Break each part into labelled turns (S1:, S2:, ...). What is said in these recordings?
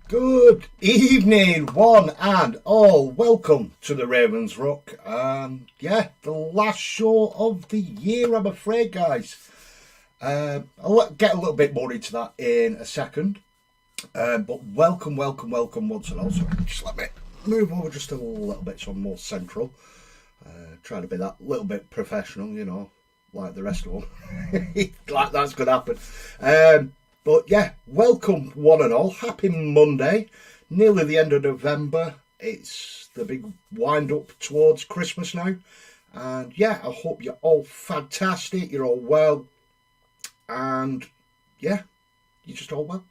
S1: Good evening, one and all. Welcome to the Ravens Rock. The last show of the year, I'm afraid, guys. I'll get a little bit more into that in a second. But welcome once and all. So just let me move over just a little bit so I'm more central. Trying to be that little bit professional, you know, like the rest of them. Like that's going to happen. But yeah, welcome one and all. Happy Monday. Nearly the end of November. It's the big wind up towards Christmas now. And yeah, I hope you're all fantastic. You're all well. And yeah, you're just all well.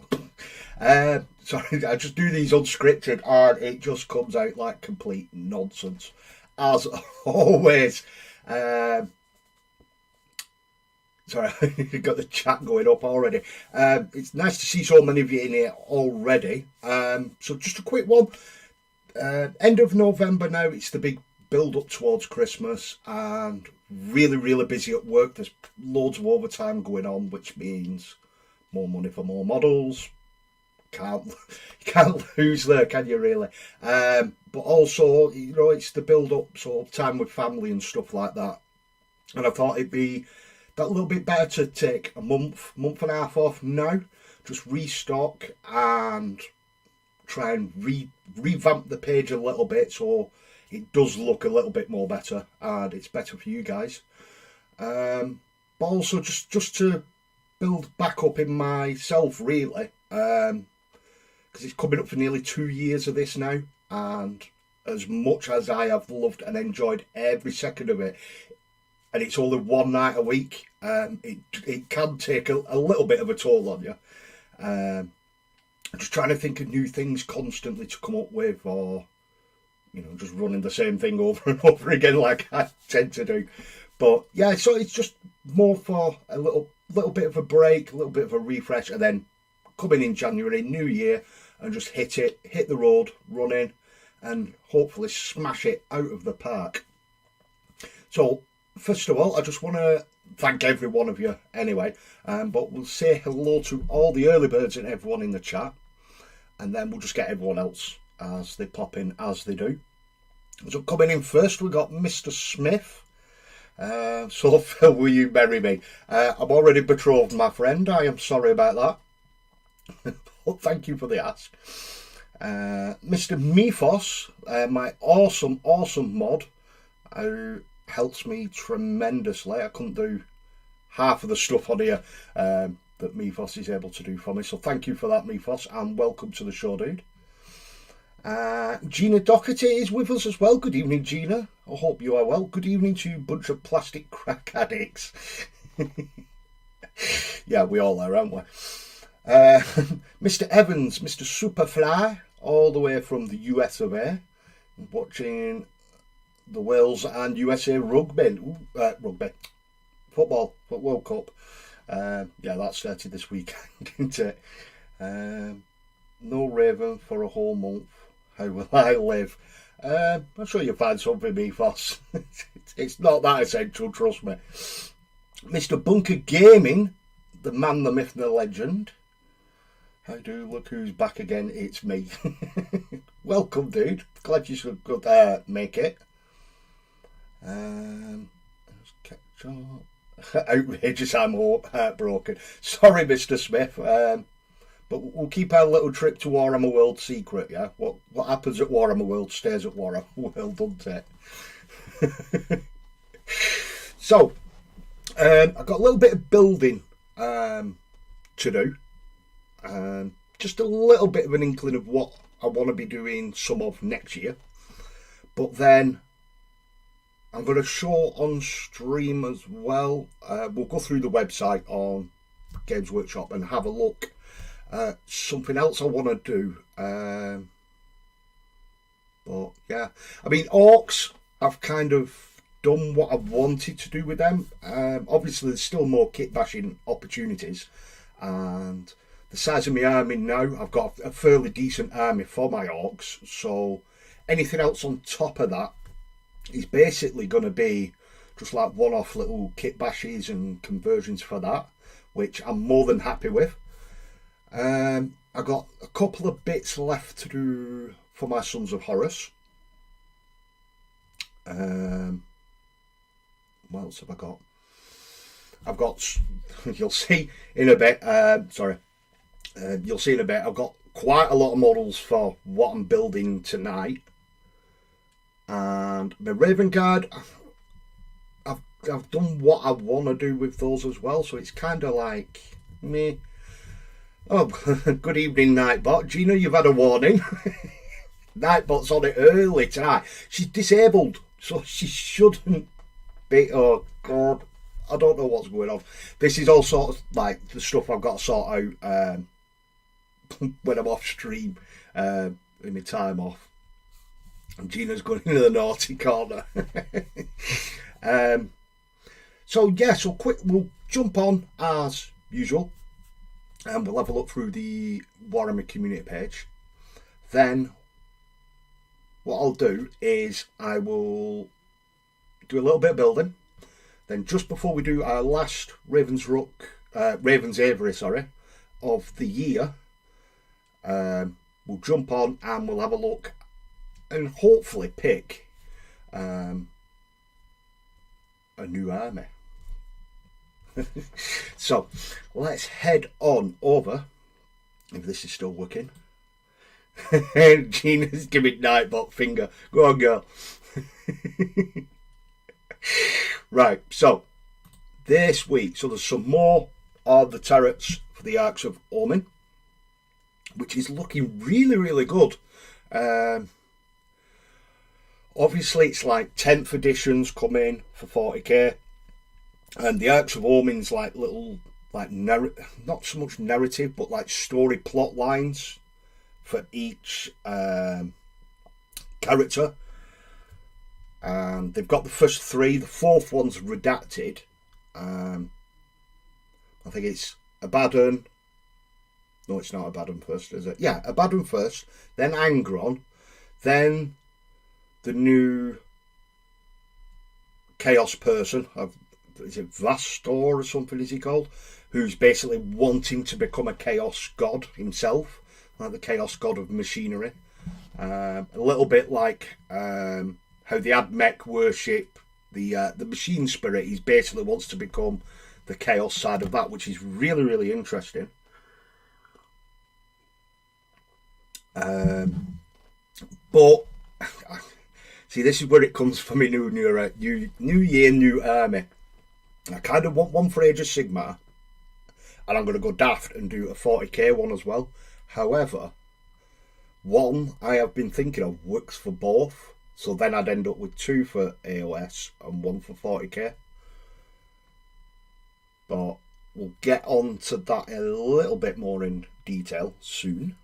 S1: Sorry, I just do these unscripted and it just comes out like complete nonsense. As always. Sorry, you've got the chat going up already. It's nice to see so many of you in here already. So just a quick one. End of November now, it's the big build up towards Christmas and really busy at work. There's loads of overtime going on, which means more money for more models. Can't lose there, can you really? But also, you know, it's the build up, so time with family and stuff like that. And I thought it'd be that little bit better to take a month and a half off now, just restock and try and revamp the page a little bit so it does look a little bit more better and it's better for you guys. But also just to build back up in myself really, because it's coming up for nearly 2 years of this now, and as much as I have loved and enjoyed every second of it, and it's only one night a week, it can take a little bit of a toll on you. I'm just trying to think of new things constantly to come up with, or you know, just running the same thing over and over again like I tend to do. But yeah, so it's just more for a little bit of a break, a little bit of a refresh, and then coming in January, new year, and just hit the road running, and hopefully smash it out of the park. So first of all, I just want to thank every one of you anyway, but we'll say hello to all the early birds and everyone in the chat, and then we'll just get everyone else as they pop in as they do. So coming in first, we got Mr. Smith. So Phil, will you marry me? I'm already betrothed, my friend. I am sorry about that. But thank you for the ask. Mr. Mifos, my awesome mod, who helps me tremendously. I couldn't do half of the stuff on here that Mifos is able to do for me. So thank you for that, Mifos, and welcome to the show, dude. Gina Doherty is with us as well. Good evening, Gina. I hope you are well. Good evening to you bunch of plastic crack addicts. Yeah, we all are, aren't we? Mr. Evans, Mr. Superfly, all the way from the US of A, watching the Wales and USA rugby football World Cup. Yeah, that started this weekend, didn't it? No Raven for a whole month. How will I live? I'm sure you'll find something, Mifos. It's not that essential, trust me. Mr. Bunker Gaming, the man, the myth, the legend. How do? Look who's back again. It's me. Welcome, dude. Glad you could make it. Outrageous, I'm heartbroken. Sorry, Mr. Smith. But we'll keep our little trip to Warhammer World secret, yeah? What happens at Warhammer World stays at Warhammer World, doesn't it? So, I've got a little bit of building to do. Just a little bit of an inkling of what I want to be doing some of next year. But then I'm going to show on stream as well. We'll go through the website on Games Workshop and have a look at something else I want to do. But yeah, I mean, Orcs, I've kind of done what I've wanted to do with them. Obviously, there's still more kit bashing opportunities, and the size of my army now, I've got a fairly decent army for my Orcs. So anything else on top of that is basically going to be just like one-off little kit bashes and conversions for that, which I'm more than happy with. And I got a couple of bits left to do for my Sons of Horus. What else have I got? I've got, you'll see in a bit, you'll see in a bit, I've got quite a lot of models for what I'm building tonight. And my Raven Guard, I've done what I want to do with those as well, so it's kind of like me. Oh, good evening, Nightbot. Gina, you've had a warning. Nightbot's on it early tonight. She's disabled, so she shouldn't be. Oh God, I don't know what's going on. This is all sort of like the stuff I've got to sort out when I'm off stream in my time off. And Gina's going into the naughty corner. So yeah, so quick, we'll jump on as usual, and we'll have a look through the Warhammer community page. Then what I'll do is I will do a little bit of building. Then just before we do our last Ravens Avery, of the year, we'll jump on and we'll have a look and hopefully pick a new army. So let's head on over, if this is still working. Gina's giving Nightbot finger. Go on, girl. Right, so this week, so there's some more of the turrets for the Arks of Omen, which is looking really, really good. Obviously, it's like 10th editions come in for 40k. And the Arks of Omen's like little, like, not so much narrative, but like story plot lines for each character. They've got the first 3, the 4th one's redacted. I think it's Abaddon. No, it's not Abaddon first, is it? Yeah, Abaddon first, then Angron, then the new Chaos person, is it Vastor or something is he called, who's basically wanting to become a Chaos God himself, like the Chaos God of machinery. A little bit like how the Admech worship the machine spirit. He basically wants to become the Chaos side of that, which is really, really interesting. But see, this is where it comes for me. New year, new army. I kind of want one for Age of Sigmar, and I'm going to go daft and do a 40k one as well. However, one I have been thinking of works for both, so then I'd end up with 2 for AOS and 1 for 40k. But we'll get on to that a little bit more in detail soon.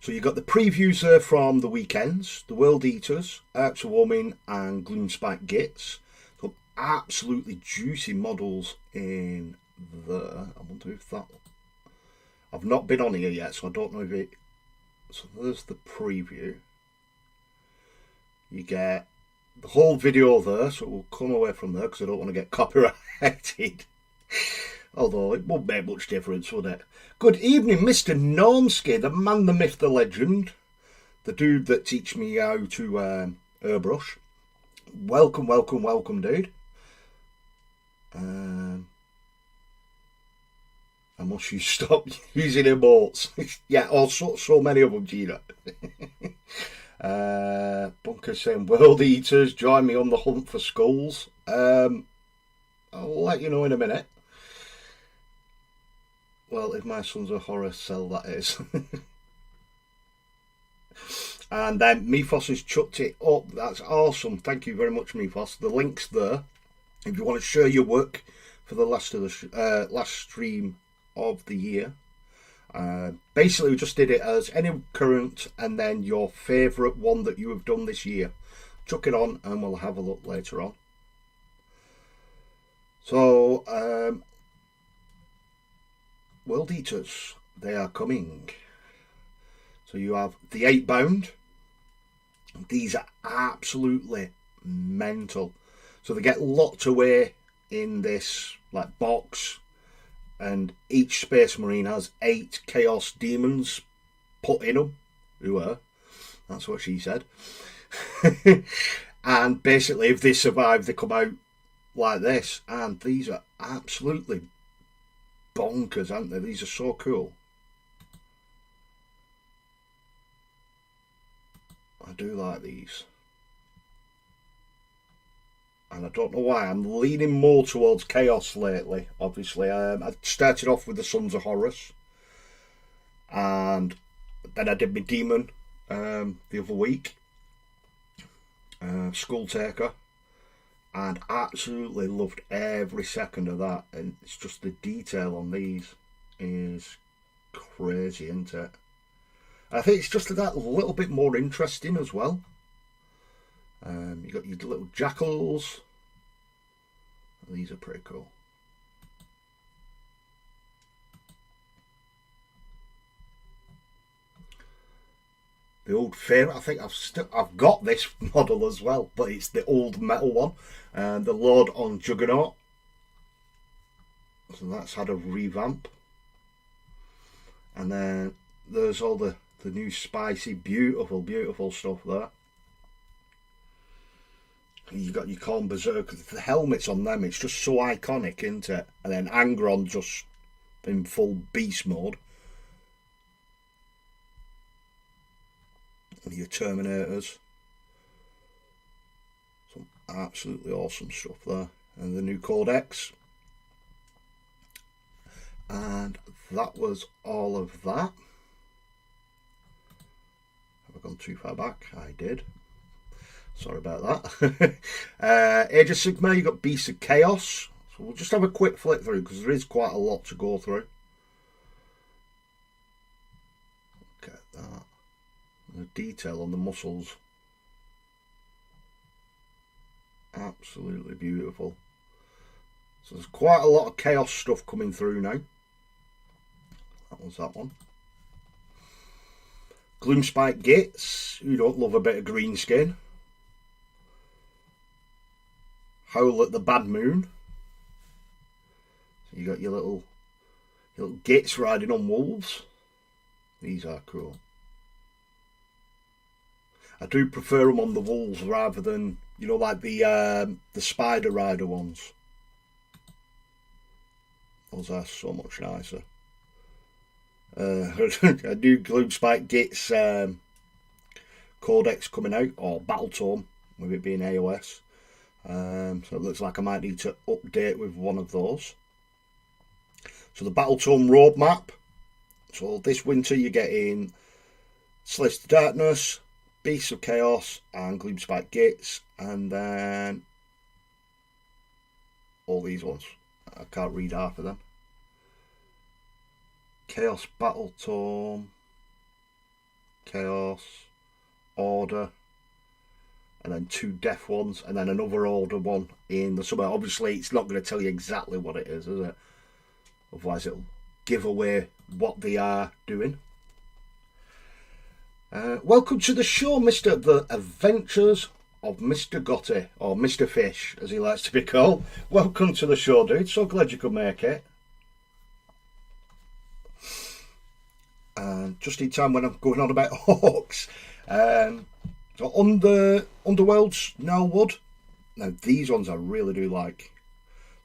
S1: So you've got the previews there from the weekends, the World Eaters, Arks of Omen and Gloomspite Gates. So absolutely juicy models in there. I wonder if that... I've not been on here yet, so I don't know if it... So there's the preview. You get the whole video there, so we'll come away from there because I don't want to get copyrighted. Although it won't make much difference, would it? Good evening, Mr. Normsky, the man, the myth, the legend. The dude that teach me how to airbrush. Welcome, welcome, welcome, dude. Unless you stop using emotes. Yeah, also so many of them, Gina. Bunker saying, World Eaters, join me on the hunt for skulls. I'll let you know in a minute. Well, if my Sons of Horus sell, that is. And then Mephos has chucked it up. That's awesome. Thank you very much, Mephos. The link's there. If you want to share your work for the last stream of the year. Basically, we just did it as any current and then your favourite one that you have done this year. Chuck it on and we'll have a look later on. So, World Eaters, they are coming. So you have the 8-bound. These are absolutely mental. So they get locked away in this like box, and each Space Marine has 8 Chaos Demons put in them. That's what she said. And basically, if they survive, they come out like this. And these are absolutely bonkers, aren't they? These are so cool. I do like these. And I don't know why, I'm leaning more towards Chaos lately, obviously. I started off with the Sons of Horus. And then I did my Demon the other week. Skull Taker. And absolutely loved every second of that. And it's just the detail on these is crazy, isn't it? I think it's just that little bit more interesting as well. You got your little jackals. These are pretty cool. The old favourite, I think I've got this model as well, but it's the old metal one, the Lord on Juggernaut. So that's had a revamp. And then there's all the new spicy, beautiful stuff there. You've got your Khorne Berserker. The helmets on them, it's just so iconic, isn't it? And then Angron just in full beast mode. And your Terminators. Some absolutely awesome stuff there. And the new Codex. And that was all of that. Have I gone too far back? I did. Sorry about that. Age of Sigmar, you got Beasts of Chaos. So we'll just have a quick flick through because there is quite a lot to go through. Look at that. The detail on the muscles. Absolutely beautiful. So there's quite a lot of Chaos stuff coming through now. That was that one. Gloomspike Gates. Who don't love a bit of green skin? Howl at the Bad Moon. So you got your little Gates riding on wolves. These are cool. I do prefer them on the wolves rather than, you know, like the Spider Rider ones. Those are so much nicer. A new Gloomspike Gates Codex coming out, or Battle Tome, with it being AOS. So it looks like I might need to update with one of those. So the Battle Tome roadmap. So this winter you're getting Slaves to Darkness, Beasts of Chaos, and Gloomspike Gates, and then all these ones. I can't read half of them. Chaos Battle Tome, Chaos, Order, and then 2 Death ones, and then another Order one in the summer. Obviously, it's not going to tell you exactly what it is it? Otherwise, it'll give away what they are doing. Welcome to the show, Mr. The Adventures of Mr. Gotti, or Mr. Fish, as he likes to be called. Welcome to the show, dude. So glad you could make it. Just in time when I'm going on about Hawks. So on the Underworld's Nellwood. Now these ones I really do like.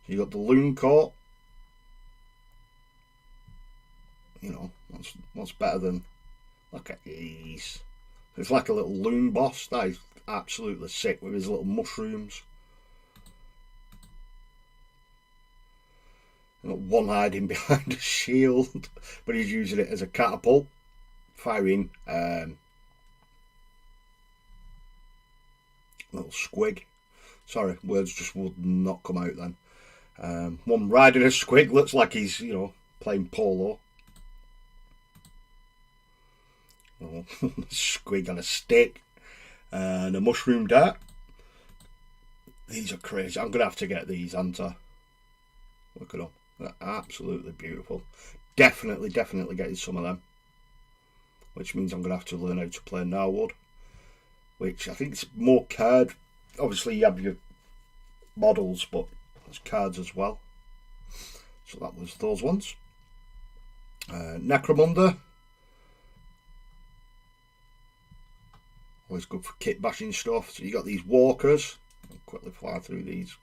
S1: So you got the Loon Court. You know, what's better than, look at these. It's like a little loon boss. That is absolutely sick with his little mushrooms. Got one hiding behind a shield, but he's using it as a catapult, firing little squig. Sorry, words just would not come out then. One riding a squig, looks like he's, you know, playing polo. Oh, squig on a stick and a mushroom dart. These are crazy. I'm gonna have to get these, aren't I? Look at them. They're absolutely beautiful. Definitely getting some of them. Which means I'm going to have to learn how to play Narwood. Which I think is more card. Obviously you have your models, but there's cards as well. So that was those ones. Necromunda. Always good for kit bashing stuff. So you got these walkers. I'll quickly fly through these,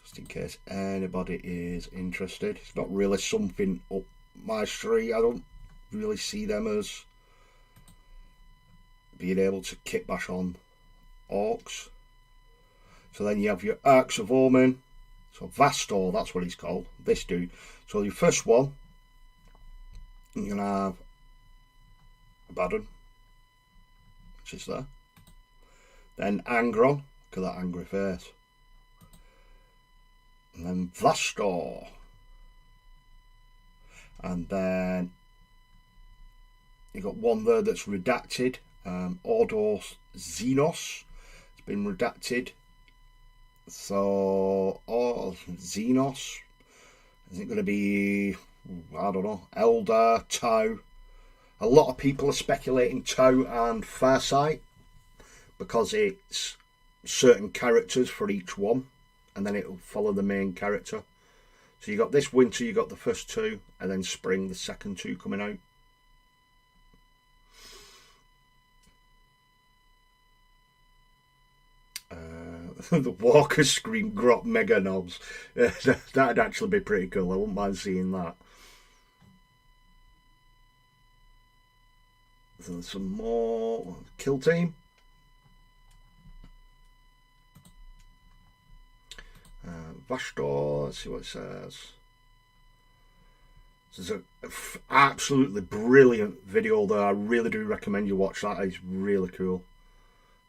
S1: just in case anybody is interested. It's not really something up my street. I don't really see them as being able to kit bash on orcs. So then you have your Arcs of Omen. So Vastor, that's what he's called, this dude. So your first one, you're going to have Abaddon, which is there. Then Angron, look at that angry face. And then Vastor. And then you got one there that's redacted. Ordos Xenos. It's been redacted. So, Xenos, is it going to be, I don't know, Elder, Tau? A lot of people are speculating Tau and Farsight, because it's certain characters for each one, and then it will follow the main character. So you got this winter, you got the first two, and then spring, the second two coming out. The Walker scream Grot Mega Knobs. That'd actually be pretty cool. I wouldn't mind seeing that. So some more Kill Team. Vastor, let's see what it says. This is an absolutely brilliant video there. I really do recommend you watch that. It's really cool.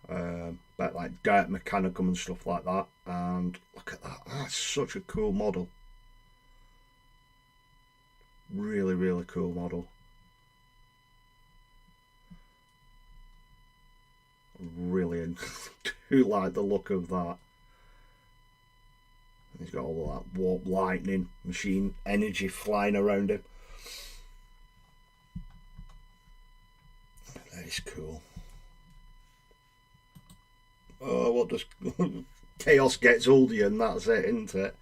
S1: But like Dirt Mechanicum and stuff like that. And look at that. That's such a cool model. Really, really cool model. Really do like the look of that. He's got all of that warp lightning machine energy flying around him. That is cool. Oh, what does chaos gets hold of you, and that's it, isn't it?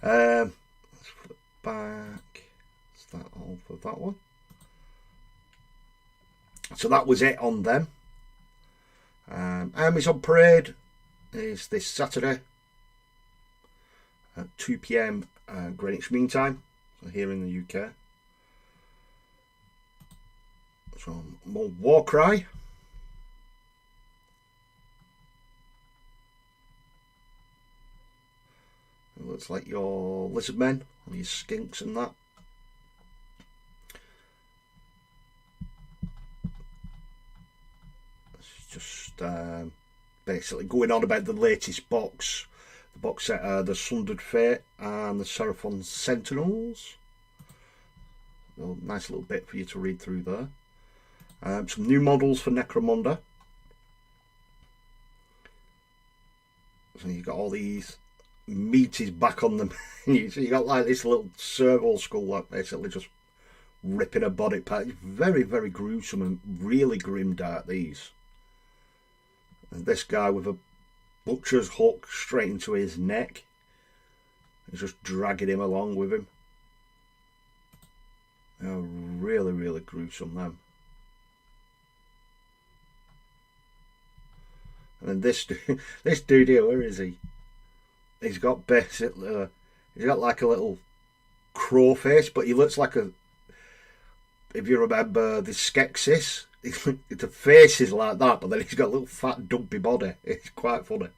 S1: Let's flip back. Is that all for that one? So that was it on them. Armies on Parade is this Saturday at 2 PM Greenwich Mean Time, so here in the UK. So more Warcry. It looks like your lizard men, or your skinks and that. It's just basically going on about the latest box. The box set are the Sundered Fate and the Seraphon Sentinels. Well, nice little bit for you to read through there. Some new models for Necromunda. So you got all these meaties back on them. So you got like this little servo skull that basically just ripping a body part. Very, very gruesome and really grim dark, these. And this guy with a butcher's hook straight into his neck. He's just dragging him along with him. They're really, really gruesome, them. And then this dude here, where is he? He's got basically, he's got like a little crow face, but he looks like a, if you remember the Skeksis, the face is like that, but then he's got a little fat dumpy body. It's quite funny.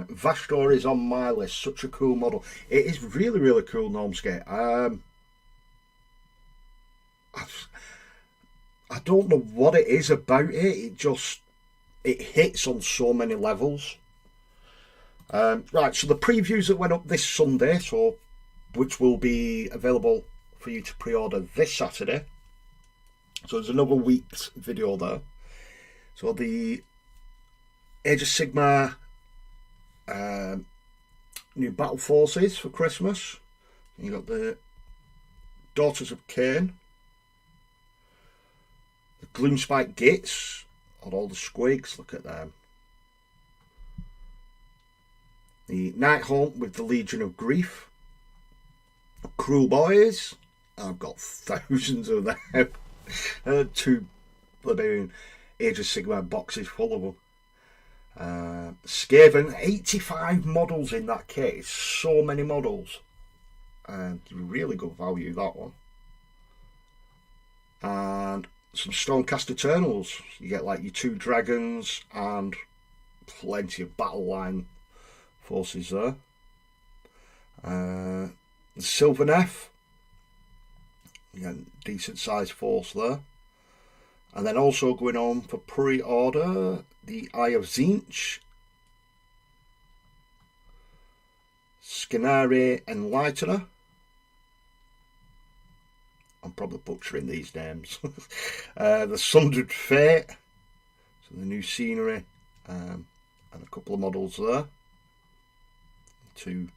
S1: Vastor is on my list. Such a cool model. It is really, really cool, Normskate. I don't know what it is about it. It hits on so many levels. Right, so the previews that went up this Sunday, so which will be available for you to pre-order this Saturday. So there's another week's video there. So the Age of Sigmar new battle forces for Christmas. You got the Daughters of Cain, the Gloomspike Gates, and all the squigs. Look at them. The Night Haunt with the Legion of Grief. Cruel Boys. I've got thousands of them. 2 bloody Age of Sigmar boxes full of them. Skaven, 85 models in that kit. So many models. And really good value, that one. And some Stormcast Eternals. You get like your 2 dragons and plenty of battle line forces there. The Sylvaneth. Again, decent sized force there. And then also going on for pre-order, the Eye of Tzeentch, Skinari Enlightener. I'm probably butchering these names. The Sundered Fate, so the new scenery, and a couple of models there. 2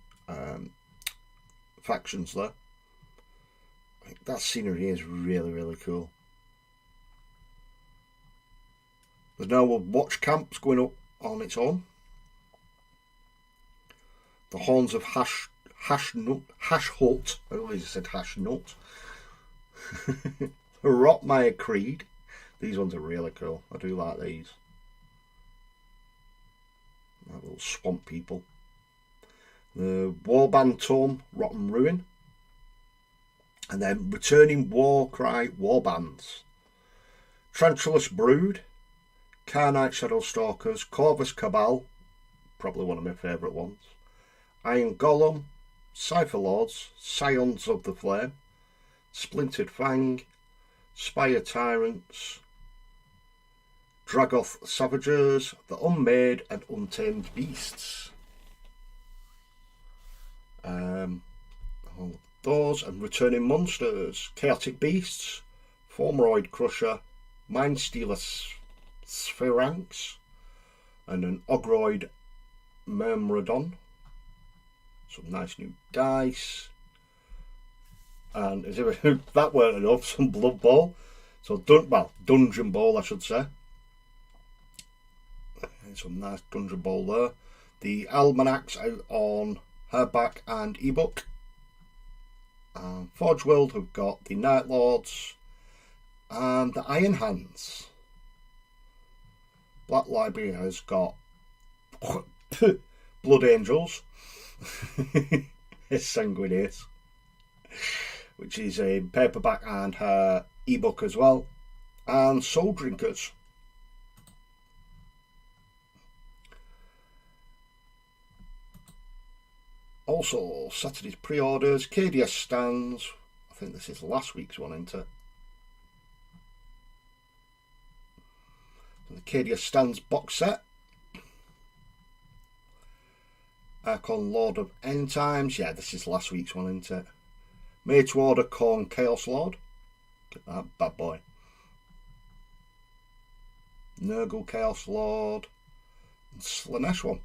S1: factions there. I think that scenery is really, really cool. There's now a watch camps going up on its own. The Horns of Hash Hut. I always said Hash Nut. Rotmire Creed. These ones are really cool. I do like these. Like little swamp people. The Warband Tome, Rotten Ruin. And then Returning Warcry Warbands. Trenchulous Brood. Carnite Shadowstalkers. Corvus Cabal. Probably one of my favourite ones. Iron Golem. Cypher Lords. Scions of the Flame. Splintered Fang. Spire Tyrants. Dragoth Savagers. The Unmade and Untamed Beasts. All those and Returning Monsters. Chaotic Beasts. Formoroid Crusher. Mindstealer Spheranx. And an Ogroid Myrmidon. Some nice new dice. And as if that weren't enough, some Blood Bowl. So, Dungeon Bowl, I should say. And some nice Dungeon Bowl there. The Almanacs out on hardback and ebook. Forge World have got the Night Lords and the Iron Hands. Black Library has got Blood Angels. It's Sanguinius, which is a paperback and her ebook as well, and Soul Drinkers. Also, Saturday's pre-orders, KDS stands. I think this is last week's one, isn't it? The KDS stands box set. Archon Lord of End Times. Yeah, this is last week's one, isn't it? Made to Order Khorne Chaos Lord. Look at that bad boy. Nurgle Chaos Lord. And Slanesh one.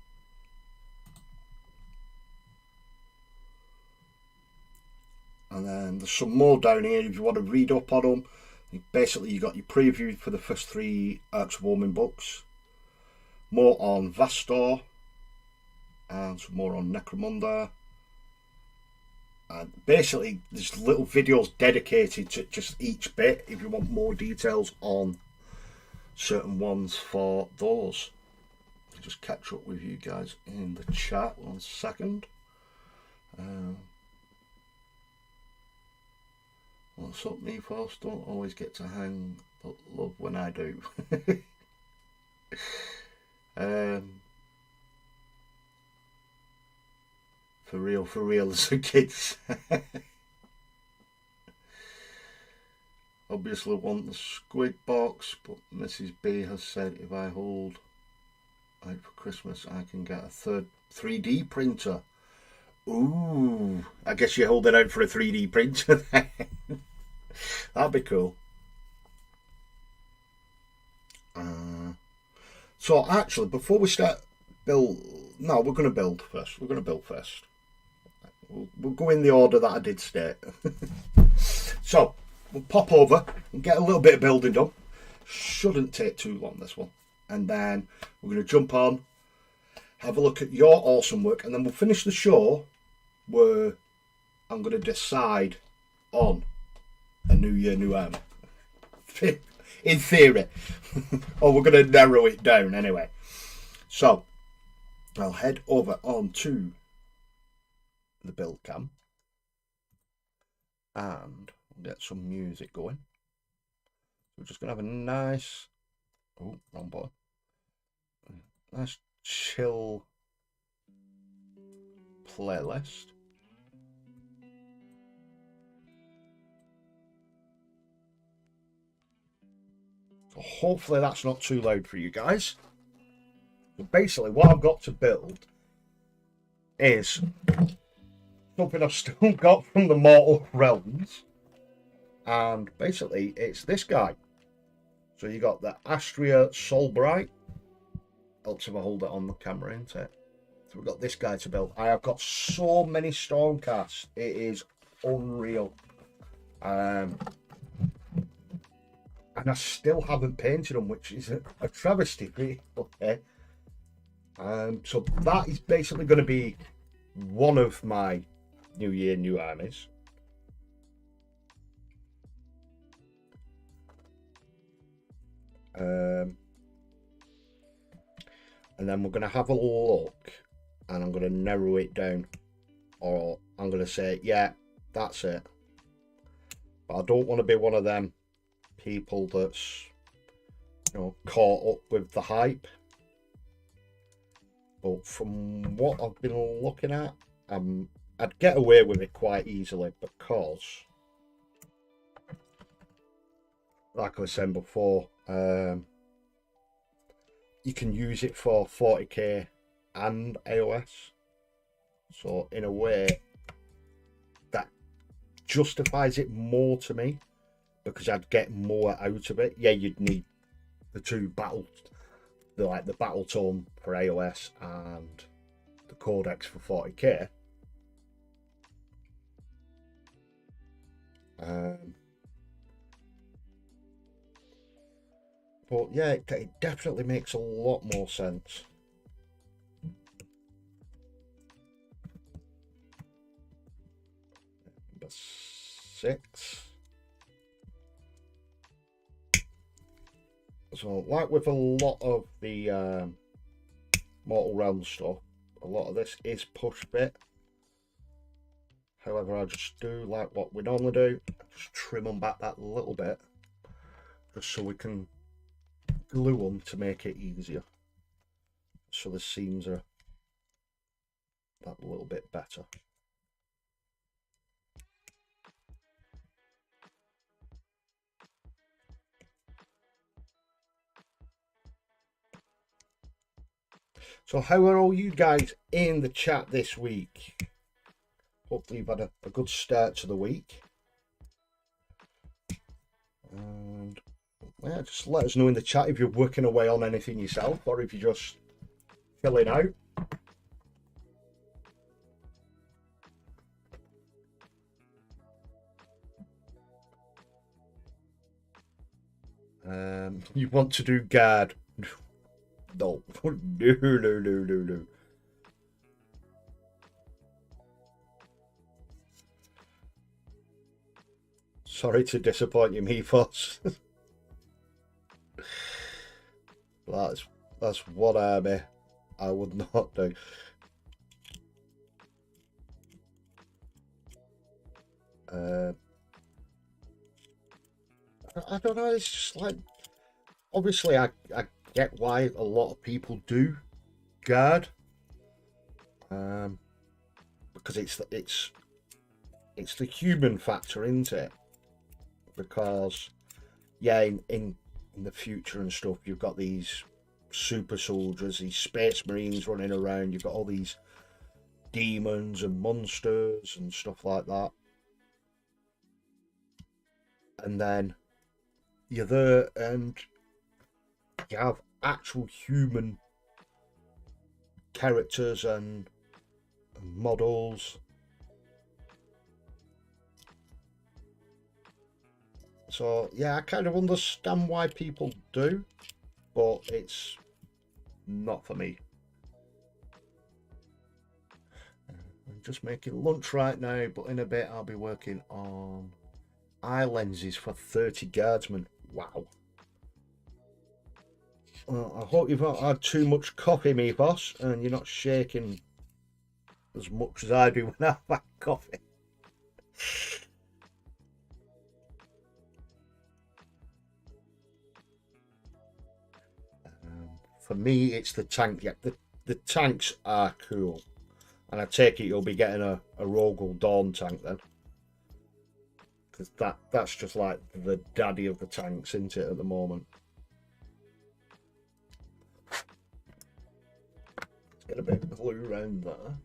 S1: And then there's some more down here if you want to read up on them. Basically, you got your preview for the first 3 Arcs of Warming books. More on Vastor. And some more on Necromunda. And basically, there's little videos dedicated to just each bit if you want more details on certain ones for those. I'll just catch up with you guys in the chat 1 second. What's up, me folks? Don't always get to hang, but love when I do. For real, as the kids. Obviously want the squid box, but Mrs. B has said if I hold out for Christmas, I can get a third 3D printer. Ooh, I guess you hold it out for a 3D printer then. That'd be cool. So actually, before we start we're going to build first. We'll go in the order that I did state. So we'll pop over and get a little bit of building done. Shouldn't take too long, this one. And then we're going to jump on, have a look at your awesome work, and then we'll finish the show where I'm going to decide on a new year, new army. In theory. Or we're going to narrow it down anyway. So, I'll head over onto the build cam and get some music going. We're just going to have a nice, oh, wrong button, nice chill playlist. So hopefully that's not too loud for you guys. So basically what I've got to build is something I've still got from the Mortal Realms, and basically it's this guy. So you got the Astria Soulbright. Helps if I hold it on the camera, isn't it? So we've got this guy to build. I have got so many Stormcasts, it is unreal. And I still haven't painted them, which is a travesty, really. Okay. So that is basically going to be one of my New Year, New Armies. And then we're going to have a look, and I'm going to narrow it down, or I'm going to say, yeah, that's it. But I don't want to be one of them people that's, you know, caught up with the hype. But from what I've been looking at, I'd get away with it quite easily, because, like I was saying before, you can use it for 40k and AOS. So in a way, that justifies it more to me, because I'd get more out of it. Yeah, you'd need the two battle, the battle tome for AOS and the codex for 40k. But yeah, it definitely makes a lot more sense. Number 6. So, like with a lot of the Mortal Realms stuff, a lot of this is push bit. However, I just do like what we normally do, just trim them back that little bit, just so we can glue them to make it easier, so the seams are that little bit better. So how are all you guys in the chat this week? Hopefully you've had a good start to the week. And yeah, just let us know in the chat if you're working away on anything yourself, or if you're just chilling out. You want to do guard? No, no. Sorry to disappoint you, Mephos. That's one army I would not do. I don't know, it's just like, obviously I get why a lot of people do guard, because it's the human factor, isn't it? Because yeah, in the future and stuff, you've got these super soldiers, these space marines running around, you've got all these demons and monsters and stuff like that, and then you're there and you have actual human characters and models. So yeah, I kind of understand why people do, but it's not for me. just making lunch right now, but in a bit I'll be working on eye lenses for 30 guardsmen. Wow. Well, I hope you've not had too much coffee, me boss, and you're not shaking as much as I do when I have coffee. For me, it's the tank. Yeah, the tanks are cool. And I take it you'll be getting a Rogel Dawn tank then. Because that's just like the daddy of the tanks, isn't it, at the moment? Let's get a bit of glue around there.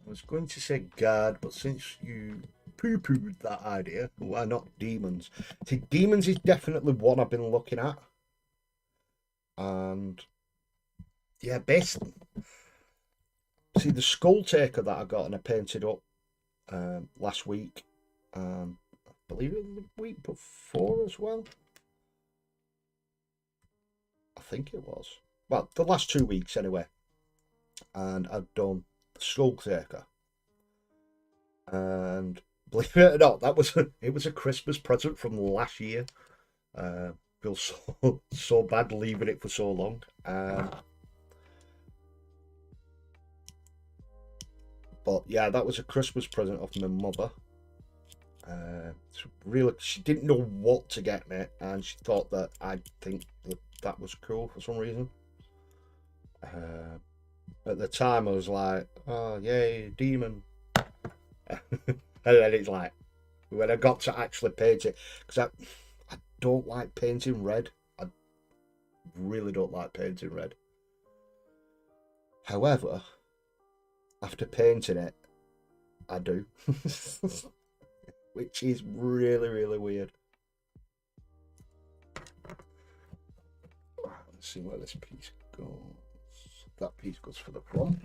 S1: I was going to say guard, but since you poo-pooed that idea, why not demons? See, demons is definitely one I've been looking at. And yeah, basically, see the skull taker that I got and I painted up last week, I believe it was the week before as well. I think it was. Well, the last 2 weeks anyway. And I'd done the skull taker. And believe it or not, it was a Christmas present from last year. Feel so bad leaving it for so long. But yeah, that was a Christmas present off my mother. Really, she didn't know what to get me, and she thought that I'd think that was cool for some reason. At the time, I was like, "Oh yay, demon!" And then it's like, when I got to actually paint it, because I don't like painting red. I really don't like painting red. However, after painting it, I do. Which is really, really weird. Let's see where this piece goes. That piece goes for the front.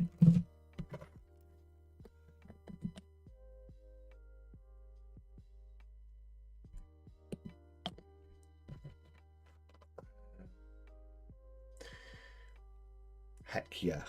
S1: Heck yeah.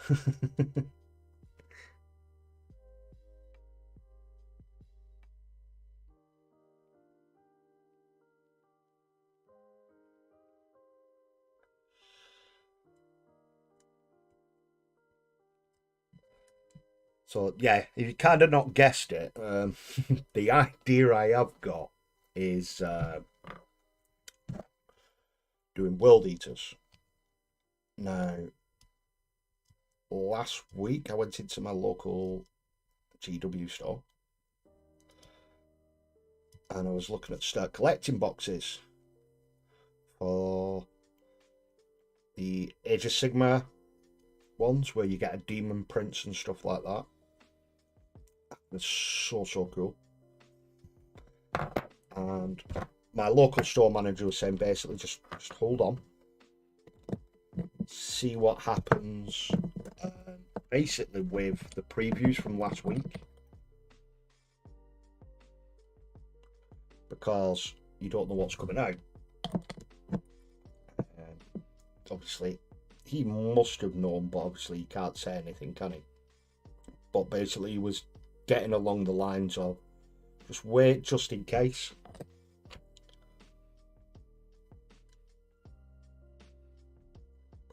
S1: So yeah, if you kind of not guessed it, the idea I have got is doing world eaters. Now, last week I went into my local GW store and I was looking at start collecting boxes for the Age of Sigmar ones where you get a demon prince and stuff like that. It's so cool. And my local store manager was saying basically just hold on, see what happens basically with the previews from last week, because you don't know what's coming out. Obviously he must have known, but obviously he can't say anything, can he? But basically he was getting along the lines of just wait just in case.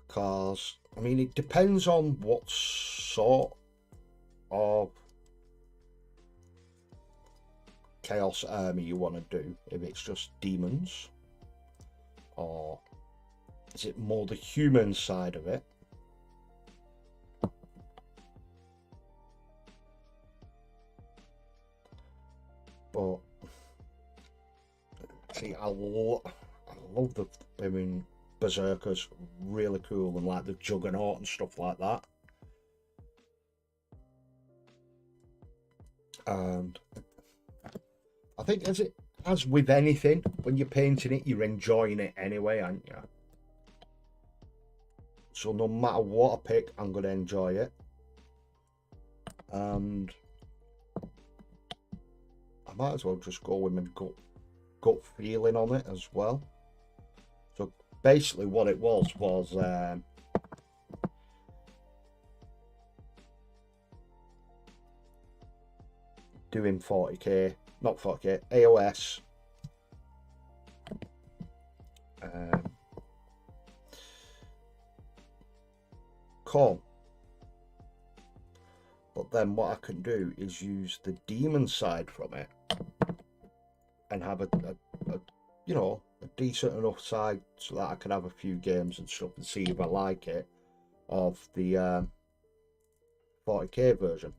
S1: Because I mean, it depends on what sort of chaos army you want to do. If it's just demons, or is it more the human side of it? But see, I love the, I mean, berserkers, really cool, and like the juggernaut and stuff like that. And I think as with anything, when you're painting it, you're enjoying it anyway, aren't you? So no matter what I pick, I'm going to enjoy it. And I might as well just go with my gut feeling on it as well. So basically what it was doing 40k, not 40k, AOS. Corn. But then what I can do is use the demon side from it and have a you know, a decent enough side so that I can have a few games and stuff and see if I like it of the 40k version.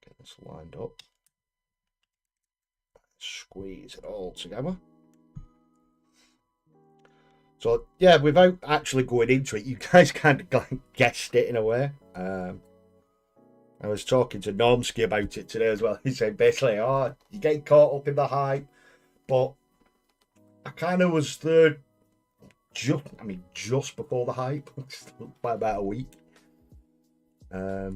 S1: Get this lined up. Squeeze it all together. So yeah, without actually going into it, you guys kind of guessed it in a way. I was talking to Normski about it today as well. He said basically, oh, you're getting caught up in the hype, but I kind of was there just before the hype, by about a week. But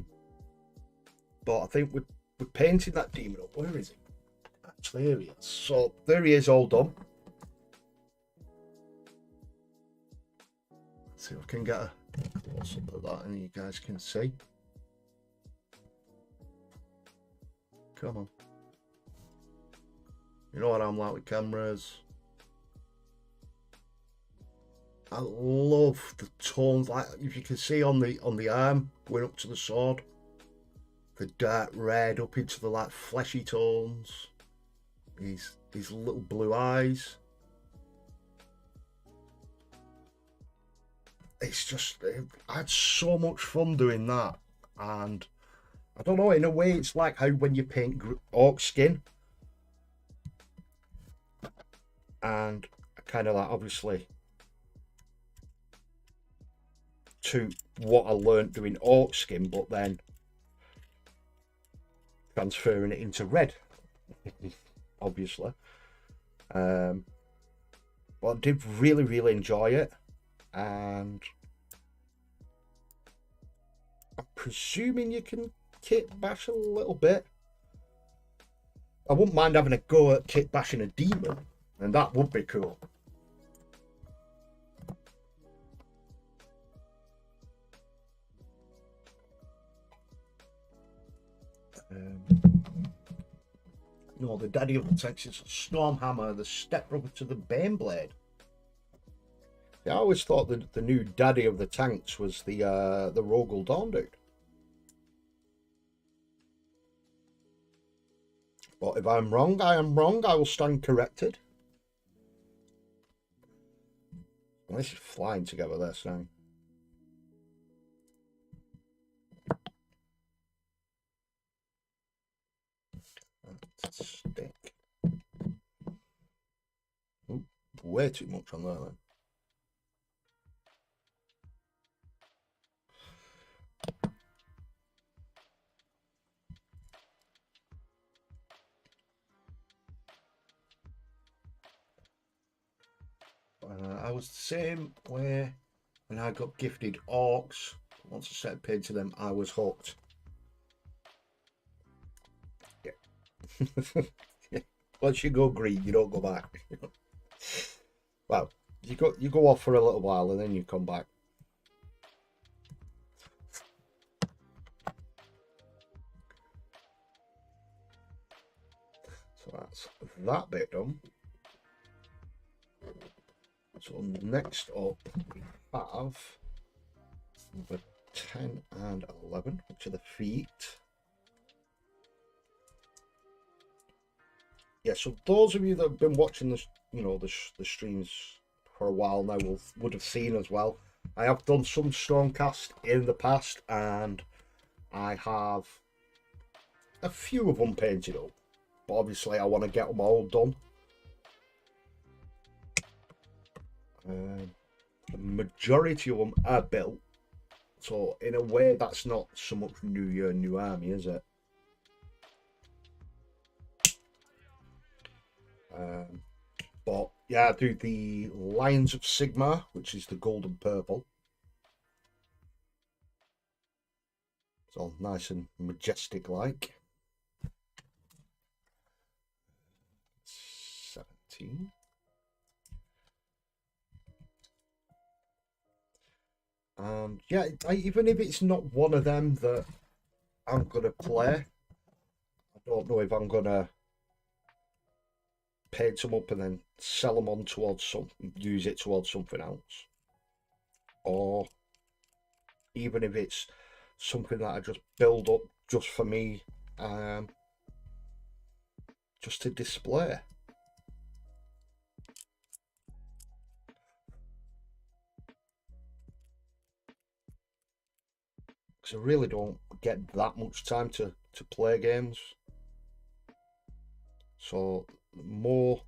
S1: I think we're painting that demon up. Where is he? Actually, here he is. So there he is, all done. Let's see if I can get a close up of that and you guys can see. Come on. You know what I'm like with cameras. I love the tones, like if you can see on the arm going up to the sword, the dark red up into the like fleshy tones. These little blue eyes. It's just, I had so much fun doing that, and I don't know, in a way it's like how when you paint orc skin, and I kind of like obviously to what I learned doing orc skin, but then transferring it into red, obviously. But I did really enjoy it, and I'm presuming you can kit bash a little bit. I wouldn't mind having a go at kit bashing a demon, and that would be cool. No, the daddy of the tanks is Stormhammer, the stepbrother to the Baneblade. Yeah, I always thought that the new daddy of the tanks was the Rogel Dawn dude. But if I'm wrong, I am wrong. I will stand corrected. Well, this is flying together, this now. Stick. Ooh, way too much on there then. I was the same way when I got gifted orcs. Once I started painting them, I was hooked. Yeah. Once you go green, you don't go back. Well, you go off for a little while and then you come back. So that's that bit done. So next up we have number 10 and 11, which are the feet. Yeah, so those of you that have been watching this, you know, the streams for a while now would have seen as well. I have done some Stormcast in the past, and I have a few of them painted up, but obviously I want to get them all done. The majority of them are built, so in a way that's not so much new year, new army, is it? But yeah, I do the Lions of Sigmar, which is the gold and purple. all nice and majestic like. 17. And yeah, even if it's not one of them that I'm gonna play, I don't know if I'm gonna paint them up and then sell them on towards something, use it towards something else, or even if it's something that I just build up just for me, just to display. Because I really don't get that much time to play games. So the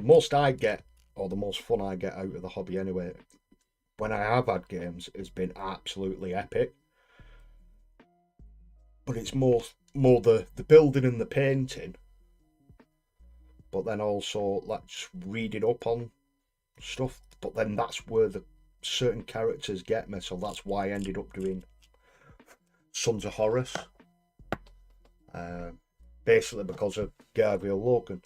S1: most I get, or the most fun I get out of the hobby anyway, when I have had games, has been absolutely epic. But it's more the building and the painting, but then also like just reading up on stuff. But then that's where the certain characters get me, so that's why I ended up doing Sons of Horus, basically because of Gabriel Logan.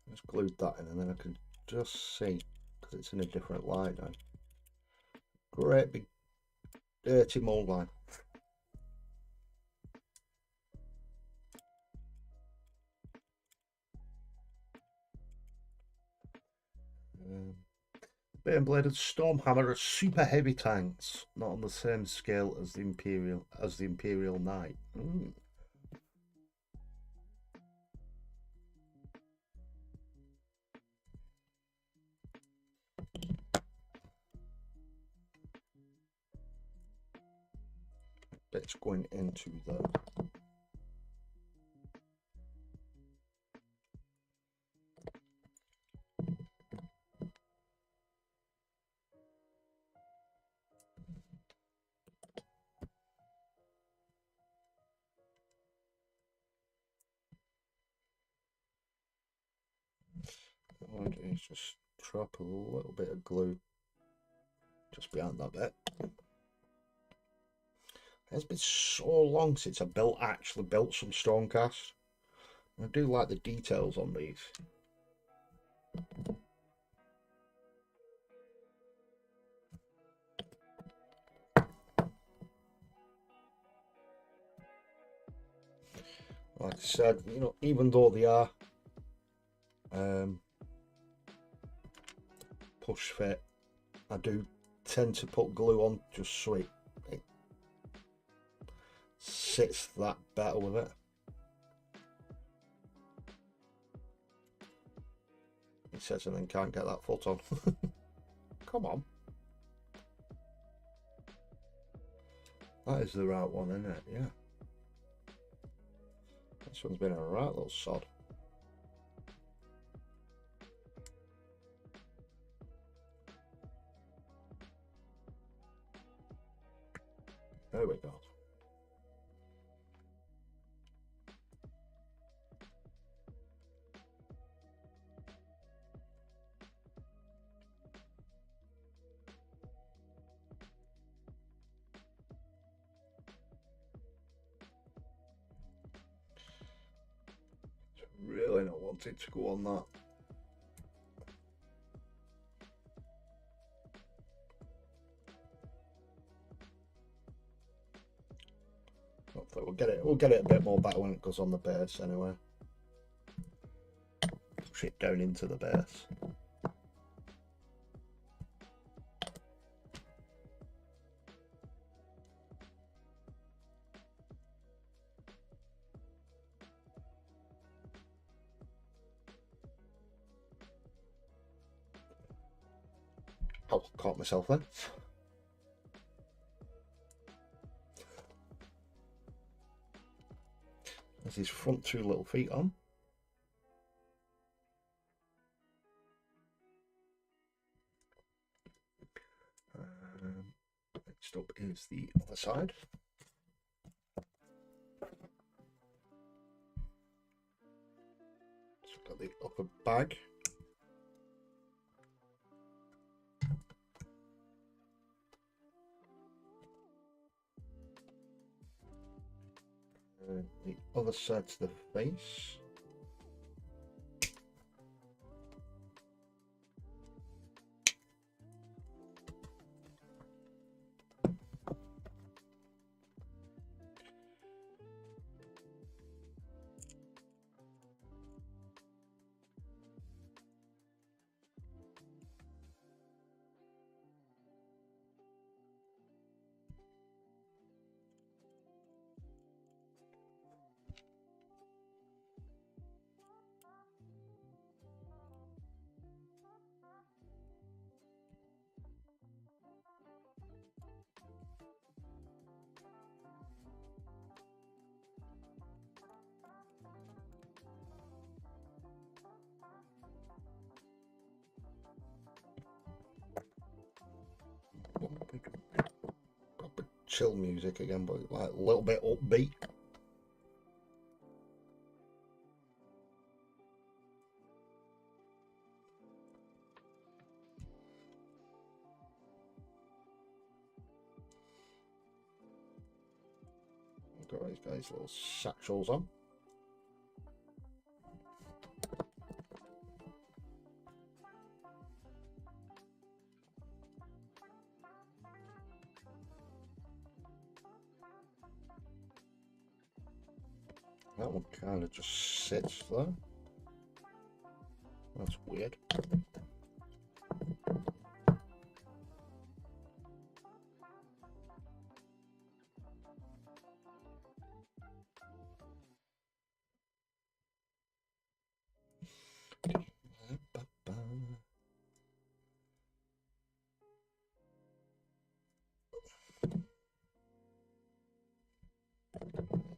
S1: Just glued that in, and then I can just see, because it's in a different light now. Great big dirty mold line. Bladed Stormhammer are super heavy tanks, not on the same scale as the Imperial Knight. Bits going into the just drop a little bit of glue just behind that bit. It's been so long since I actually built some Stormcast. I do like the details on these. Like I said, you know, even though they are push fit, I do tend to put glue on just so it sits that better with it. It says and then can't get that foot on. Come on. That is the right one, isn't it? Yeah. This one's been a right little sod. There we go. Really not wanting to go on that. Hopefully we'll get it a bit more better when it goes on the base anyway. Push it down into the base. Oh, caught myself then. There's his front two little feet on. Next up is the other side. So we've got the upper bag. And the other side to the face. Proper chill music again, but like a little bit upbeat. Got these guys' little satchels on. That one kind of just sits there. That's weird.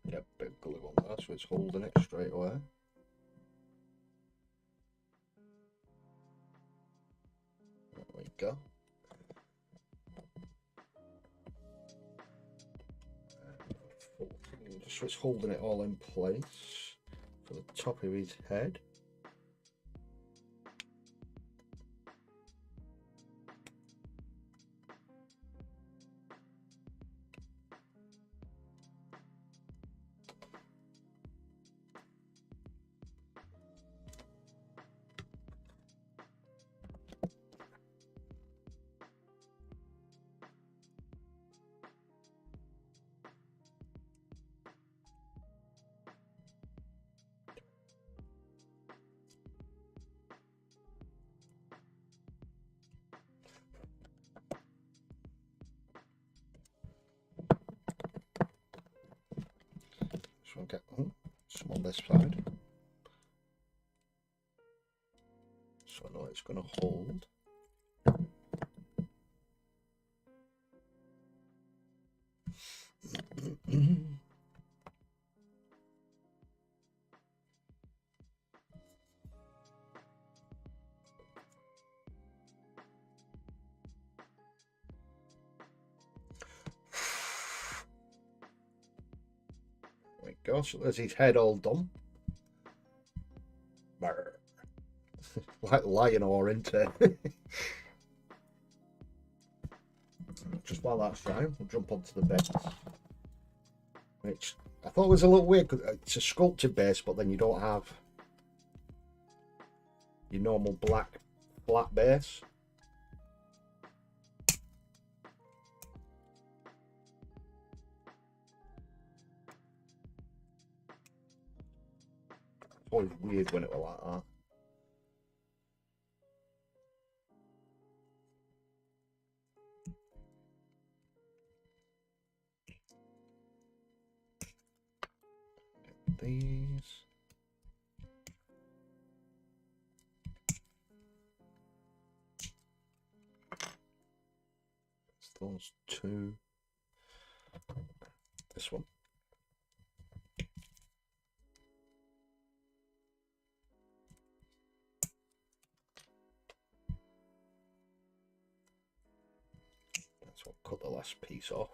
S1: Get a bit of glue on that so it's holding it straight away. There we go. Just so it's holding it all in place for the top of his head. So I'll get some on this side. So I know it's going to hold. There we go, so there's his head all done. Like lion or into. Just while that's drying, we'll jump onto the base, which I thought was a little weird because it's a sculpted base, but then you don't have your normal black flat base. It's always weird when it was like that. These. It's those two. This one. That's So I'll cut the last piece off.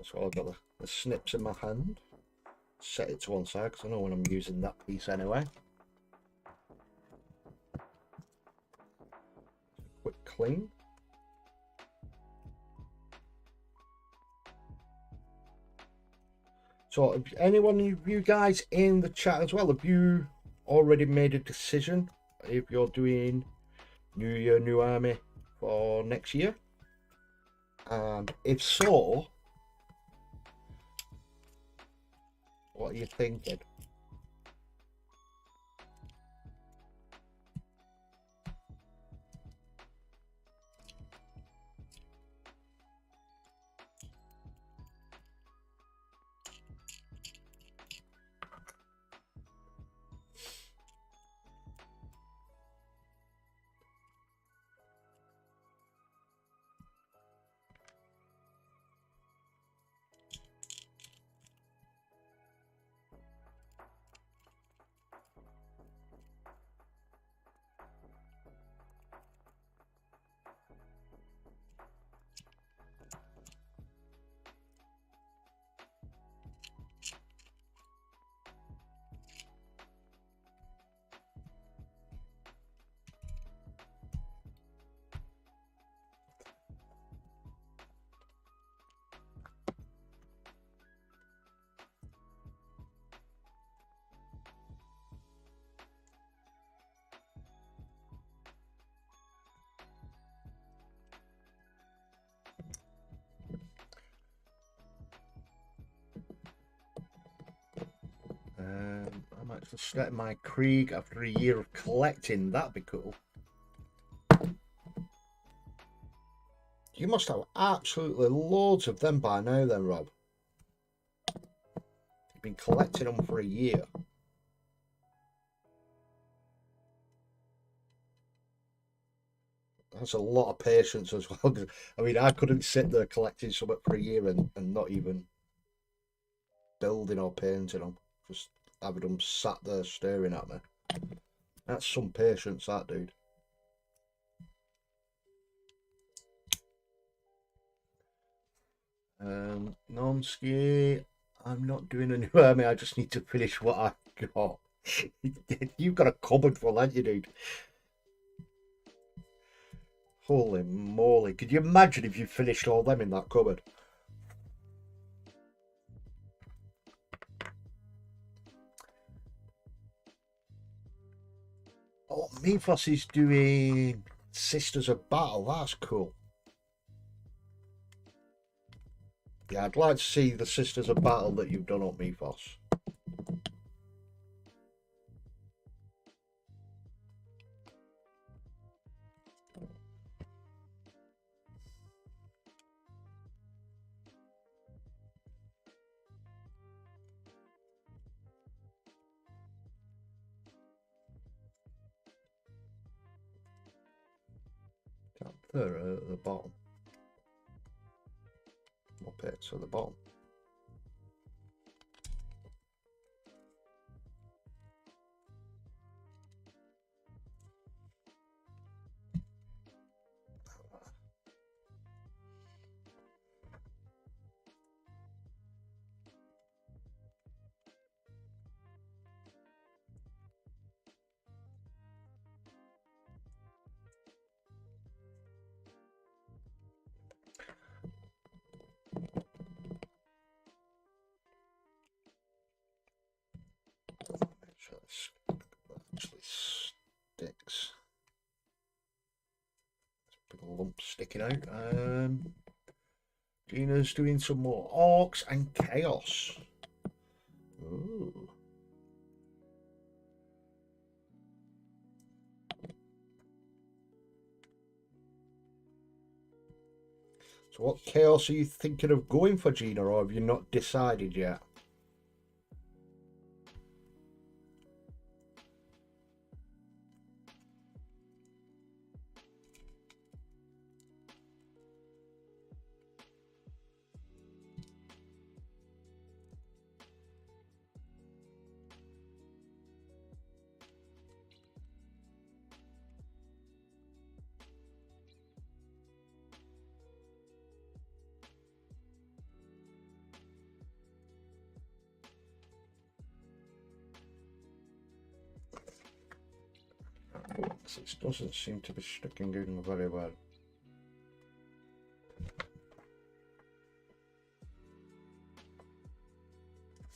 S1: So I've got the snips in my hand. Set it to one side because I know when I'm using that piece anyway. Quick clean. So if anyone of you guys in the chat as well, have you already made a decision if you're doing New Year, New Army for next year? And if so, what are you thinking? I'm actually starting my Krieg after a year of collecting. That'd be cool. You must have absolutely loads of them by now then, Rob. You've been collecting them for a year. That's a lot of patience as well. I mean, I couldn't sit there collecting something for a year and not even building or painting them. Just having them sat there staring at me. That's some patience, that dude. Non-ski. I'm not doing a new army. I just need to finish what I've got. You've got a cupboard full, haven't you, dude? Holy moly. Could you imagine if you finished all them in that cupboard? Oh, Mythos is doing Sisters of Battle. That's cool. Yeah, I'd like to see the Sisters of Battle that you've done on Mythos. There at the bottom. Muppets at the bottom. Actually sticks. Big lump sticking out. Gina's doing some more orcs and chaos. Ooh. So what chaos are you thinking of going for, Gina, or have you not decided yet? It doesn't seem to be sticking in very well.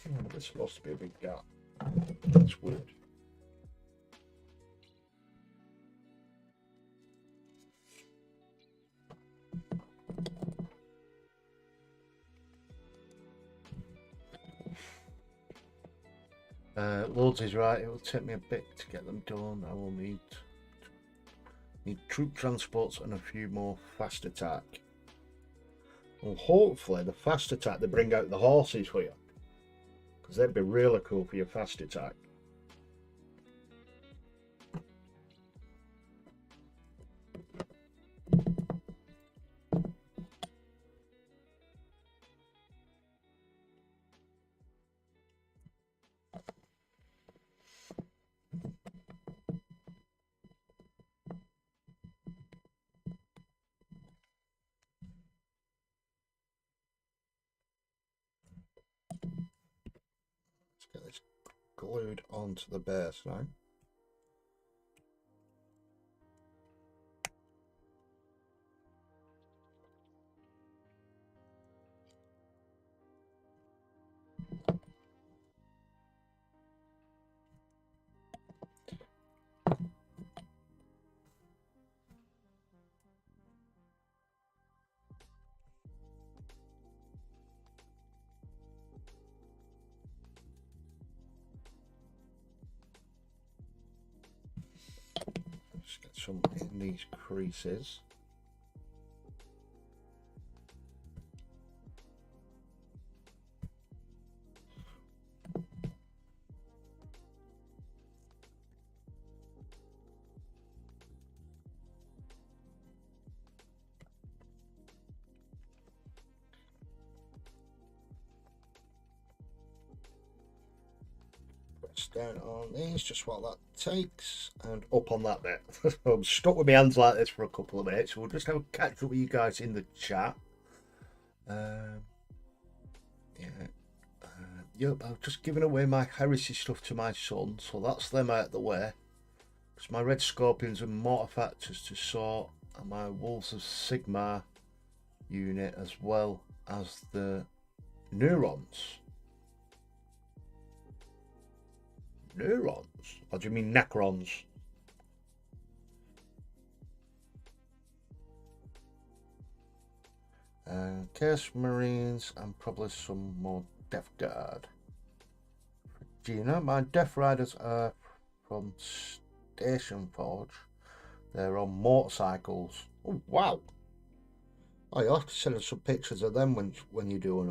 S1: Oh, there's supposed to be a big gap. That's weird. Loads is right, it will take me a bit to get them done. I will need troop transports and a few more fast attack. Well, hopefully the fast attack, they bring out the horses for you, because they'd be really cool for your fast attack. Let's get this glued onto the base now. Just get some in these creases. Down on these, just what that takes, and up on that bit. I'm stuck with my hands like this for a couple of minutes. We'll just have a catch up with you guys in the chat. Yep, I've just given away my heresy stuff to my son, so that's them out of the way. Because my red scorpions and mortifactors to sort, and my wolves of Sigmar unit, as well as the neurons. Neurons? Or do you mean necrons? Chaos Marines and probably some more Death Guard. Gina, my Death Riders are from Station Forge. They're on motorcycles. Oh wow! Oh, you'll have to send us some pictures of them when you're doing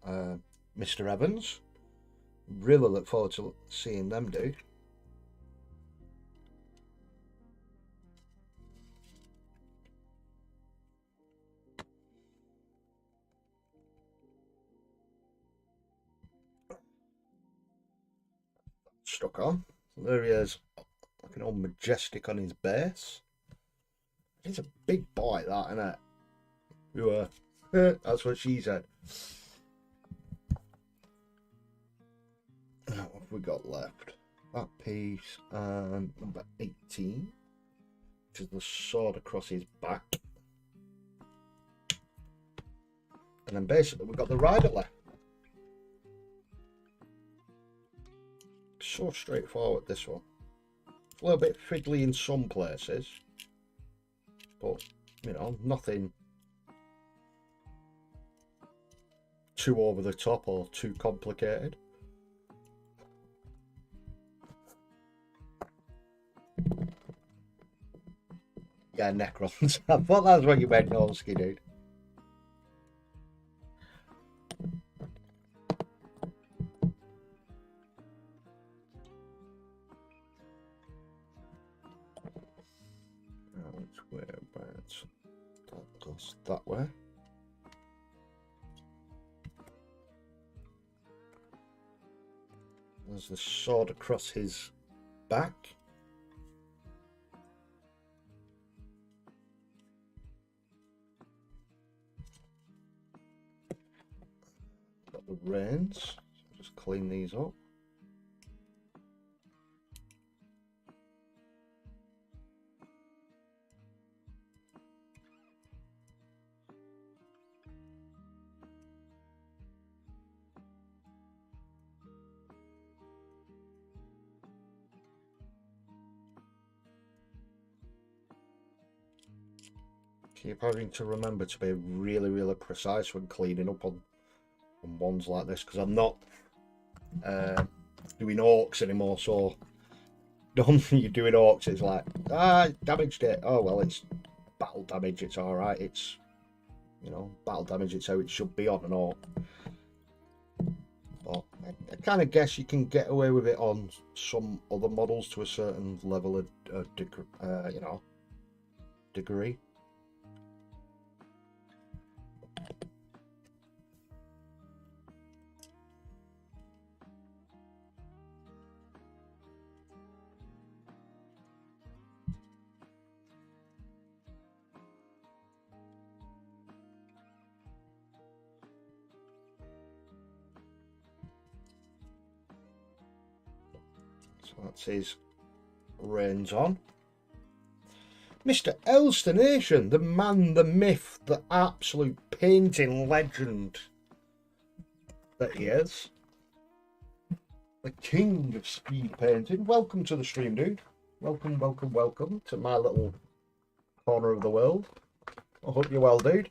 S1: them, Mr. Evans. Really look forward to seeing them, dude. Stuck on. So there he is, looking all majestic on his base. He's a big boy, that, isn't it? You are. That's what she said. What have we got left? That piece and number 18, which is the sword across his back. And then basically we've got the rider left. So straightforward, this one. It's a little bit fiddly in some places, but you know, nothing too over the top or too complicated. Yeah, Necrons. I thought that's what you meant, Norsky, dude. Whereabouts? That goes that way. There's the sword across his back. Got the reins. So just clean these up. You're having to remember to be really, really precise when cleaning up on ones like this, because I'm not doing orcs anymore. So normally you're doing orcs, it's like, damaged it. Oh well, it's battle damage. It's all right. It's, you know, battle damage. It's how it should be on an orc. But I kind of guess you can get away with it on some other models to a certain level of you know, degree. So that's his reins on. Mr. Elstonation, the man, the myth, the absolute painting legend that he is. The king of speed painting. Welcome to the stream, dude. Welcome, welcome, welcome to my little corner of the world. I hope you're well, dude.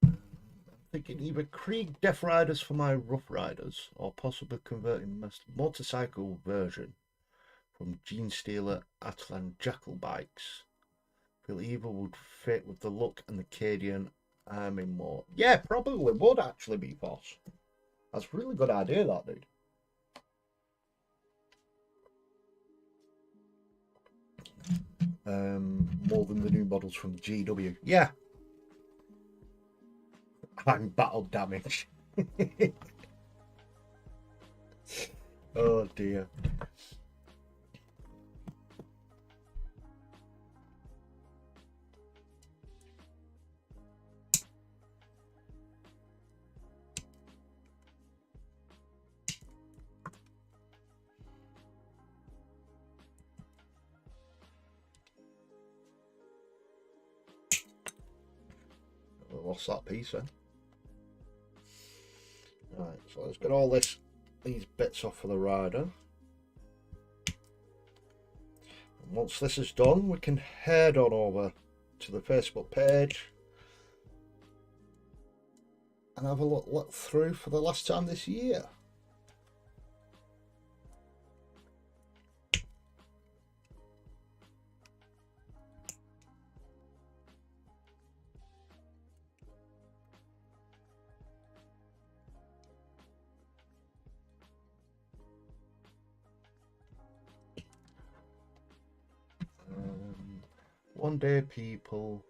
S1: I'm thinking either Krieg Death Riders for my Rough Riders, or possibly converting motorcycle version from Gene Stealer Atlan Jackal bikes. Feel either would fit with the look and the Cadian army more. Yeah, probably would actually be boss. That's a really good idea, that, dude. More than the new models from GW. Yeah. I'm battle damage. Oh dear. I lost that piece then. Right, so let's get all these bits off for the rider. And once this is done, we can head on over to the Facebook page and have a look through for the last time this year. One day people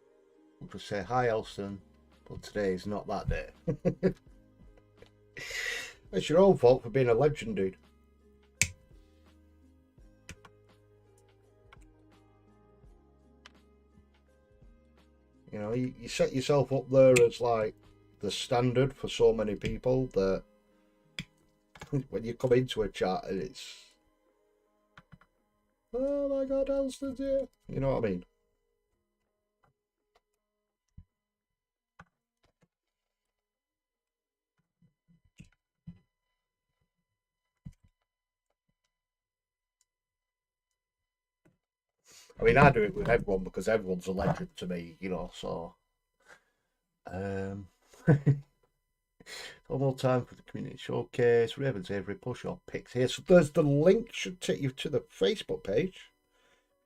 S1: will just say, hi Elston, but today is not that day. It's your own fault for being a legend, dude. You know, you set yourself up there as like the standard for so many people that when you come into a chat and it's, oh my god, Elston's here. You know what I mean? I mean, I do it with everyone because everyone's a legend to me, you know, so. One more time for the community showcase. Ravens Avery, push your picks here. So there's the link, should take you to the Facebook page.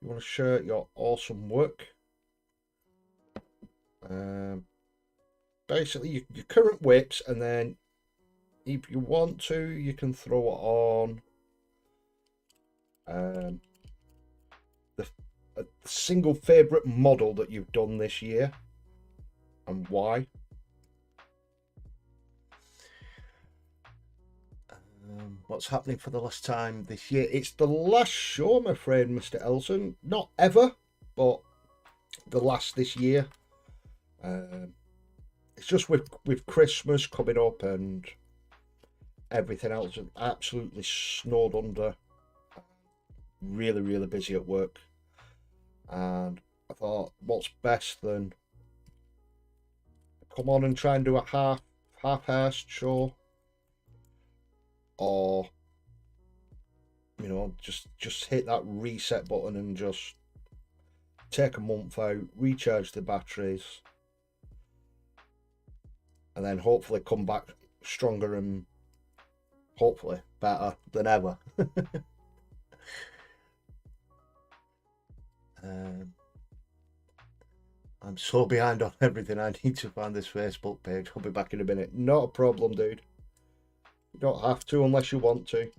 S1: If you want to share your awesome work. Basically, your current whips, and then if you want to, you can throw it on a single favorite model that you've done this year and why. What's happening for the last time this year? It's the last show, I'm afraid, Mr. Elson. Not ever, but the last this year. It's just with Christmas coming up and everything else, absolutely snowed under. Really, really busy at work. And I thought, what's best than come on and try and do a half-assed show, or you know, just hit that reset button and just take a month out, recharge the batteries, and then hopefully come back stronger and hopefully better than ever. I'm so behind on everything. I need to find this Facebook page. I'll be back in a minute. Not a problem, dude. You don't have to unless you want to.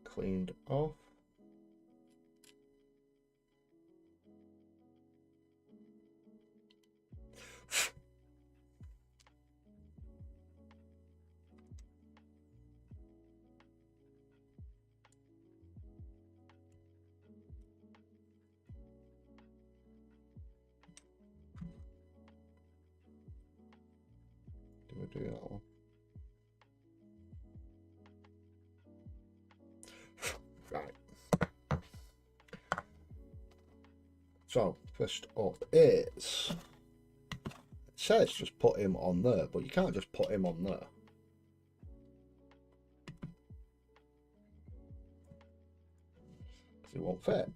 S1: Cleaned off. Do we do that one? Right. So, first up is, it says just put him on there, but you can't just put him on there. Because it won't fit.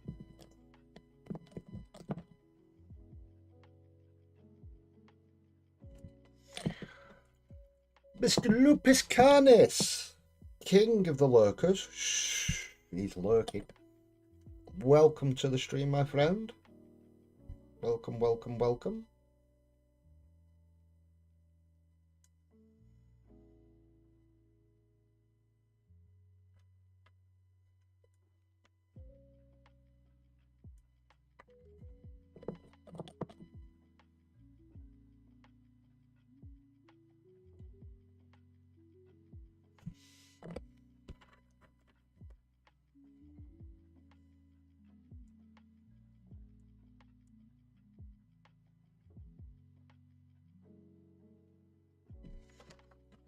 S1: Mr. Lupus Canis, king of the lurkers. Shh, he's lurking. Welcome to the stream, my friend. Welcome, welcome, welcome.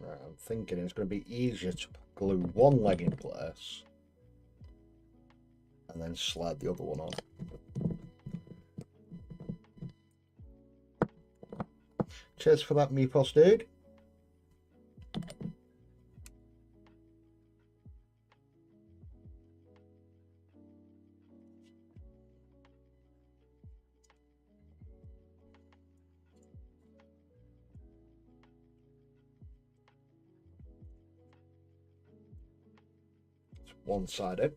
S1: Right, I'm thinking it's going to be easier to glue one leg in place and then slide the other one on. Cheers for that, Meepos dude. It's one-sided.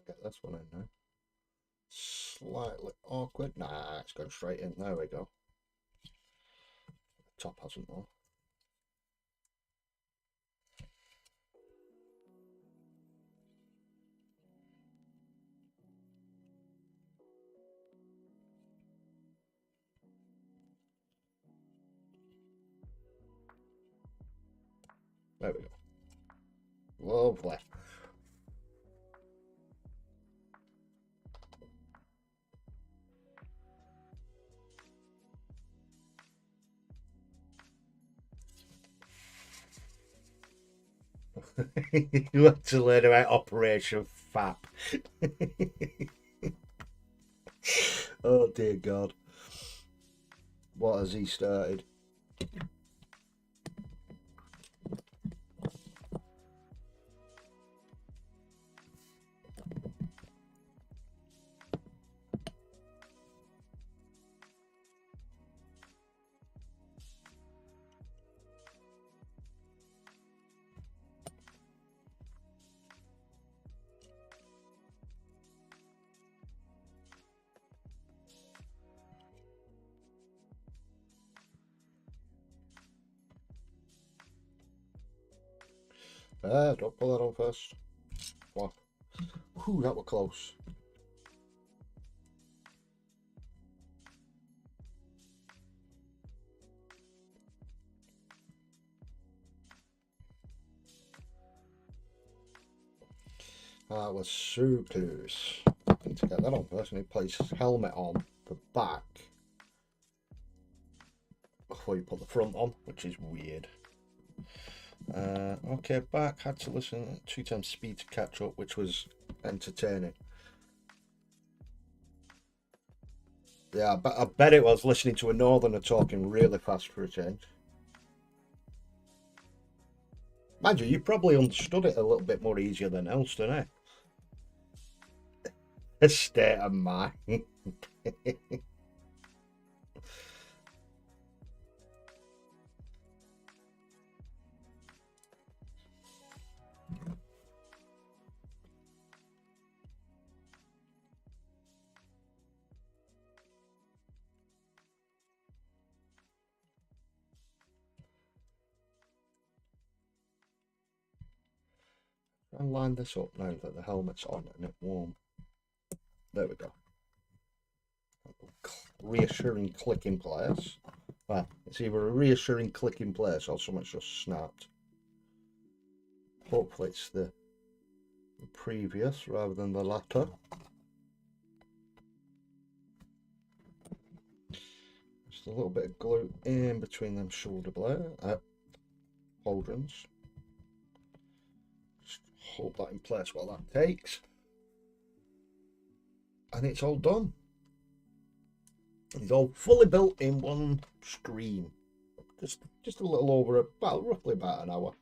S1: Get this one in now. Slightly awkward. Nah, it's going straight in. There we go. The top hasn't though. There we go. Lovely. You have to learn about Operation FAP. Oh dear God. What has he started? Don't pull that on first. Wow. Whew, that was close. That was so close. I need to get that on first. I need to place his helmet on the back before you put the front on, which is weird. Okay, back. Had to listen 2 times speed to catch up, which was entertaining. Yeah, I bet it was listening to a northerner talking really fast for a change. Mind you, you probably understood it a little bit more easier than else, didn't it? A state of mind. I'll line this up now that the helmet's on and it won't. There we go. Reassuring click in place. Well, it's either a reassuring click in place or something's just snapped. Hopefully it's the previous rather than the latter. Just a little bit of glue in between them shoulder blade pauldrons. Just hold that in place while that takes. And it's all done. It's all fully built in one stream. Just a little over, well, roughly about an hour.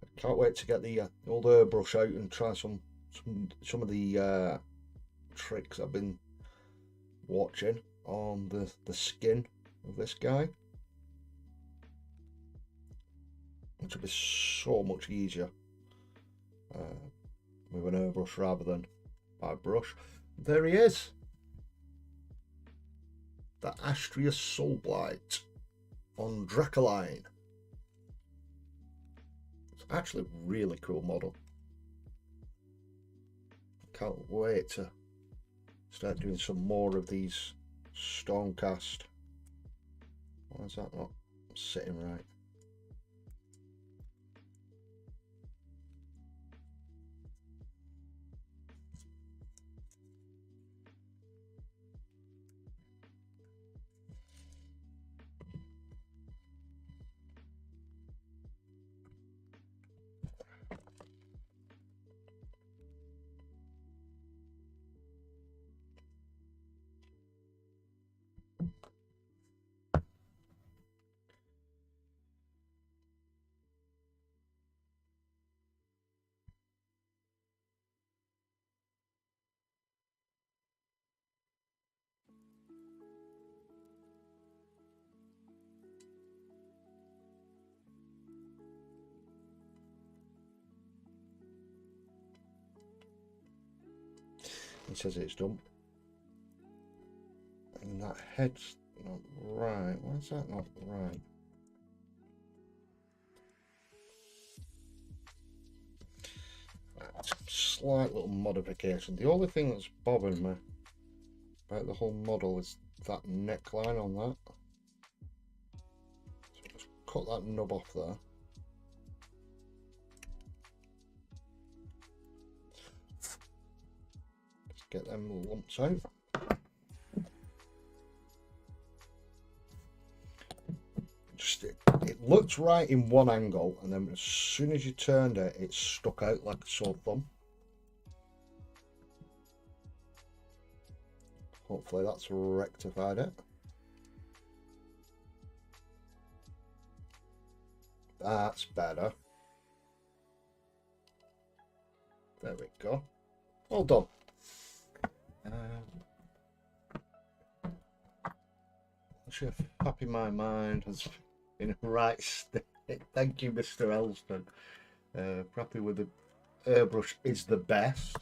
S1: I can't wait to get the old airbrush out and try some of the tricks I've been watching on the skin of this guy, which will be so much easier with an airbrush rather than by brush. There he is, the Astria Soulblight on Dracoline. It's actually a really cool model. Can't wait to start doing some more of these Stormcast. Why is that not sitting right? It says it's done. And that head's not right. Why is that not right? Slight little modification. The only thing that's bothering me about the whole model is that neckline on that. So just cut that nub off there. Just get them lumps out. Just it looked right in one angle, and then as soon as you turned it, it stuck out like a sore thumb. Hopefully that's rectified it. That's better. There we go. All done. Actually, happy my mind has in a right state. Thank you, Mr. Elston. Happy with the airbrush is the best.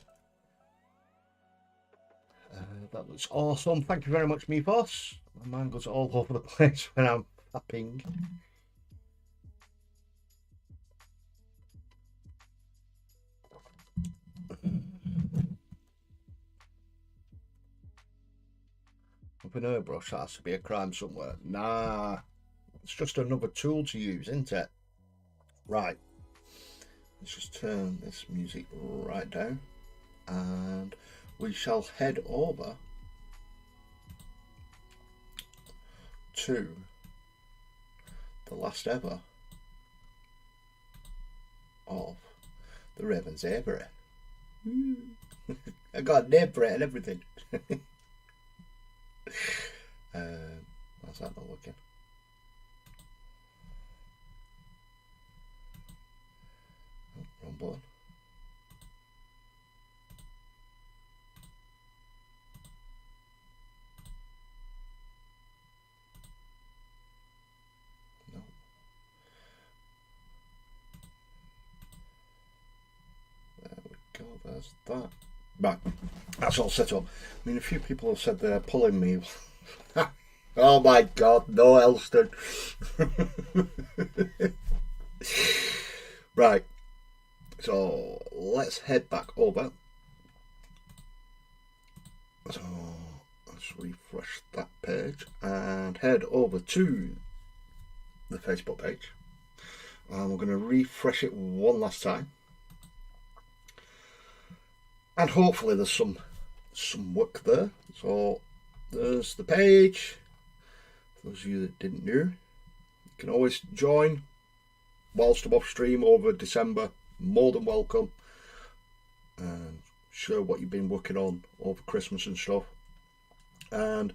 S1: That looks awesome. Thank you very much, Meepos. My mind goes all over the place when I'm tapping. With an airbrush, that has to be a crime somewhere. Nah, it's just another tool to use, isn't it? Right, let's just turn this music right down and we shall head over to the last ever of the Ravens Avery. I got a name for it and everything. How's that not looking? Oh, wrong button. No. There we go, there's that. Right, that's all set up. I mean, a few people have said they're pulling me. Oh my god, no, Elston. Right, so let's head back over. So let's refresh that page and head over to the Facebook page. And we're going to refresh it one last time. And hopefully there's some work there. So there's the page. For those of you that didn't know, you can always join whilst I'm off stream over December. More than welcome. And share what you've been working on over Christmas and stuff. And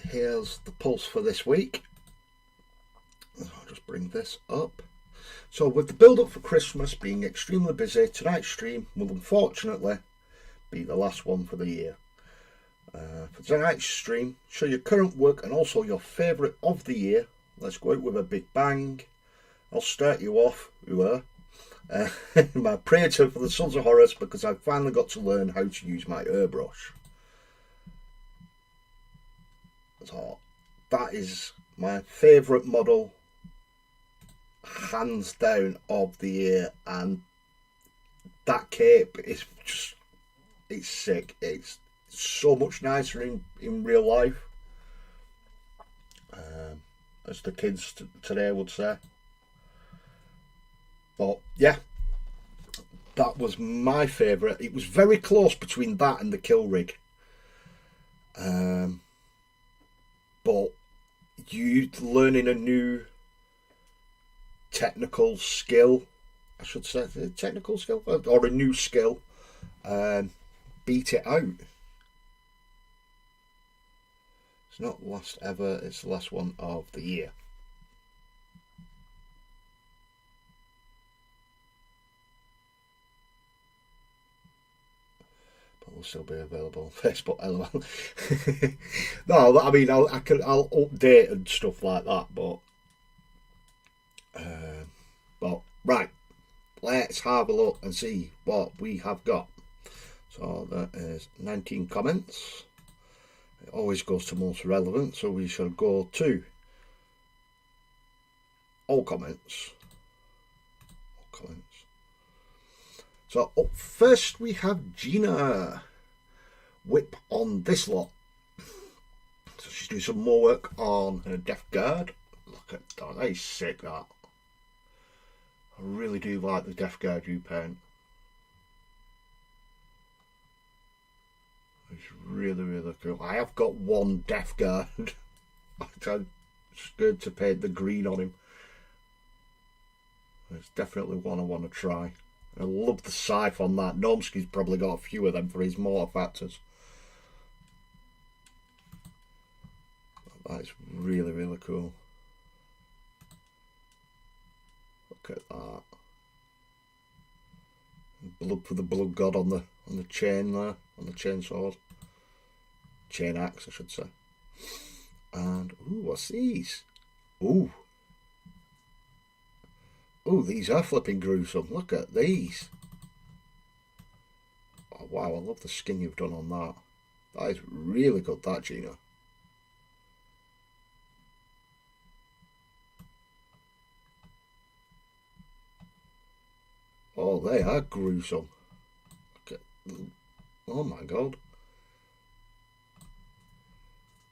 S1: here's the pulse for this week. I'll just bring this up. So with the build up for Christmas being extremely busy, tonight's stream will unfortunately be the last one for the year. For tonight's stream, show your current work and also your favourite of the year. Let's go out with a big bang. I'll start you off, my prayer-to for the Sons of Horus, because I've finally got to learn how to use my airbrush. So that is my favourite model, hands down, of the year, and that cape is just, it's sick. It's so much nicer in real life, as the kids today would say. But yeah, that was my favourite. It was very close between that and the kill rig. But you learning a new technical skill, I should say, technical skill or a new skill, beat it out. It's not last ever, it's the last one of the year. But will still be available on Facebook, LOL. No, I mean, I'll update and stuff like that, but right, let's have a look and see what we have got. So that is 19 comments. It always goes to most relevant, so we shall go to all comments. So up first we have Gina. Whip on this lot. So she's doing some more work on her Death Guard. Look at that, that is sick, that. I really do like the Death Guard you paint. It's really, really cool. I have got one Death Guard. I'm scared to paint the green on him. It's definitely one I want to try. I love the scythe on that. Nomsky's probably got a few of them for his mortar factors. That is really, really cool. Look at that. Blood for the blood god on the chain there, on the chainsaw. Chain axe, I should say. And ooh, what's these? Ooh. Ooh, these are flipping gruesome. Look at these. Oh wow, I love the skin you've done on that. That is really good, that, Gina. Oh, they are gruesome. Okay. Oh my god.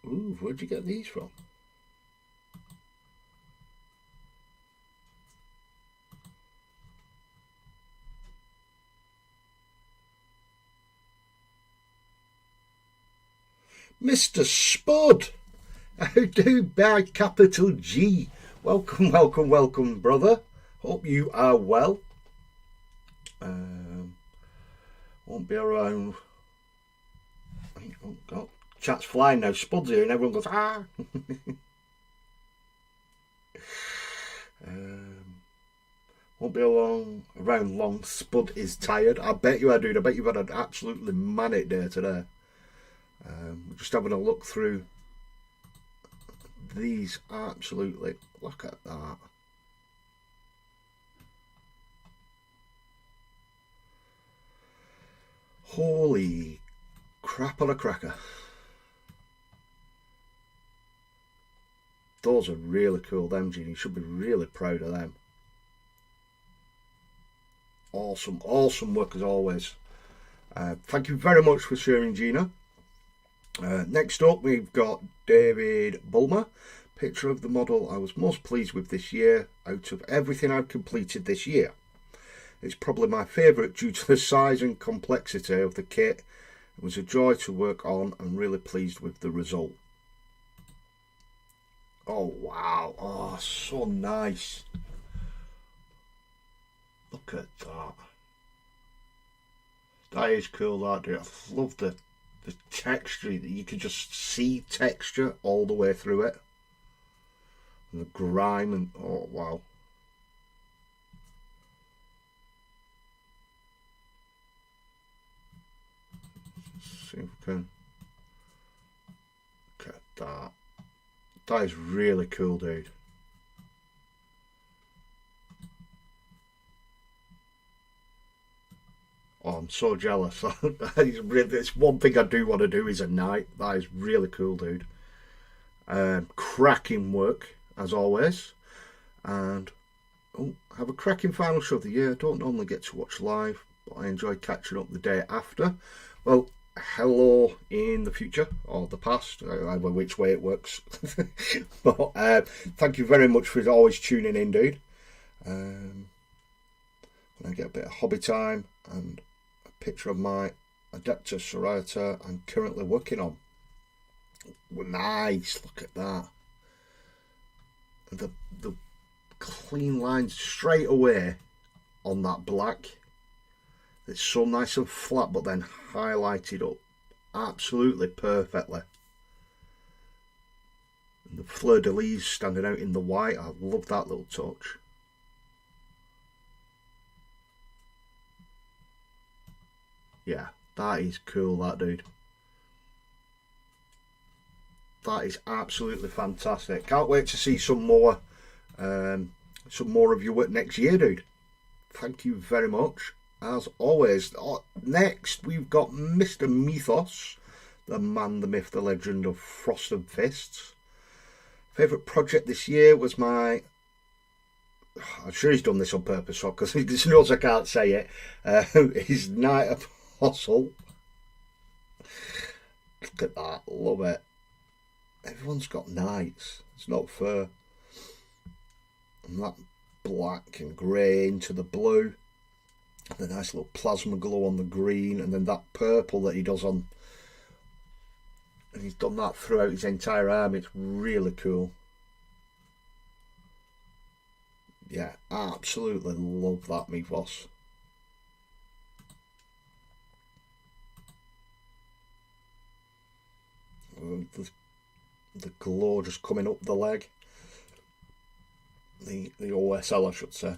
S1: Ooh, where'd you get these from? Mr. Spud! How do by capital G? Welcome, welcome, welcome, brother. Hope you are well. Won't be around. Oh God, chat's flying now. Spud's here, and everyone goes ah. Won't be around long. Spud is tired. I bet you are, dude. I bet you've had an absolutely manic day today. We're just having a look through these. Absolutely, look at that. Holy crap on a cracker. Those are really cool, them, Gene. You should be really proud of them. Awesome, awesome work as always. Thank you very much for sharing, Gina. Next up, we've got David Bulmer. Picture of the model I was most pleased with this year out of everything I've completed this year. It's probably my favourite due to the size and complexity of the kit. It was a joy to work on and really pleased with the result. Oh wow, oh so nice. Look at that. That is cool, that, dude. I love the texture. You can just see texture all the way through it. And the grime and oh wow. See if we can. Look at that. That is really cool, dude. Oh, I'm so jealous. It's one thing I do want to do is a night. That is really cool, dude. Cracking work, as always. And have a cracking final show of the year. I don't normally get to watch live, but I enjoy catching up the day after. Well, hello in the future or the past, either which way it works. But thank you very much for always tuning in, dude. When I get a bit of hobby time and a picture of my adapter serrator I'm currently working on. Nice, look at that. The clean lines straight away on that black. It's so nice and flat, but then highlighted up absolutely perfectly. And the fleur-de-lis standing out in the white. I love that little touch. Yeah, that is cool, that, dude. That is absolutely fantastic. Can't wait to see some more of your work next year, dude. Thank you very much. As always, next we've got Mr. Mythos, the man, the myth, the legend of Frosted Fists. Favourite project this year was my... I'm sure he's done this on purpose, because he knows I can't say it. His Night Apostle. Look at that, love it. Everyone's got knights. It's not fair. And that black and grey into the blue. The nice little plasma glow on the green, and then that purple that he does on, and he's done that throughout his entire arm. It's really cool. Yeah, absolutely love that Mythos. The glow just coming up the leg. The OSL, I should say.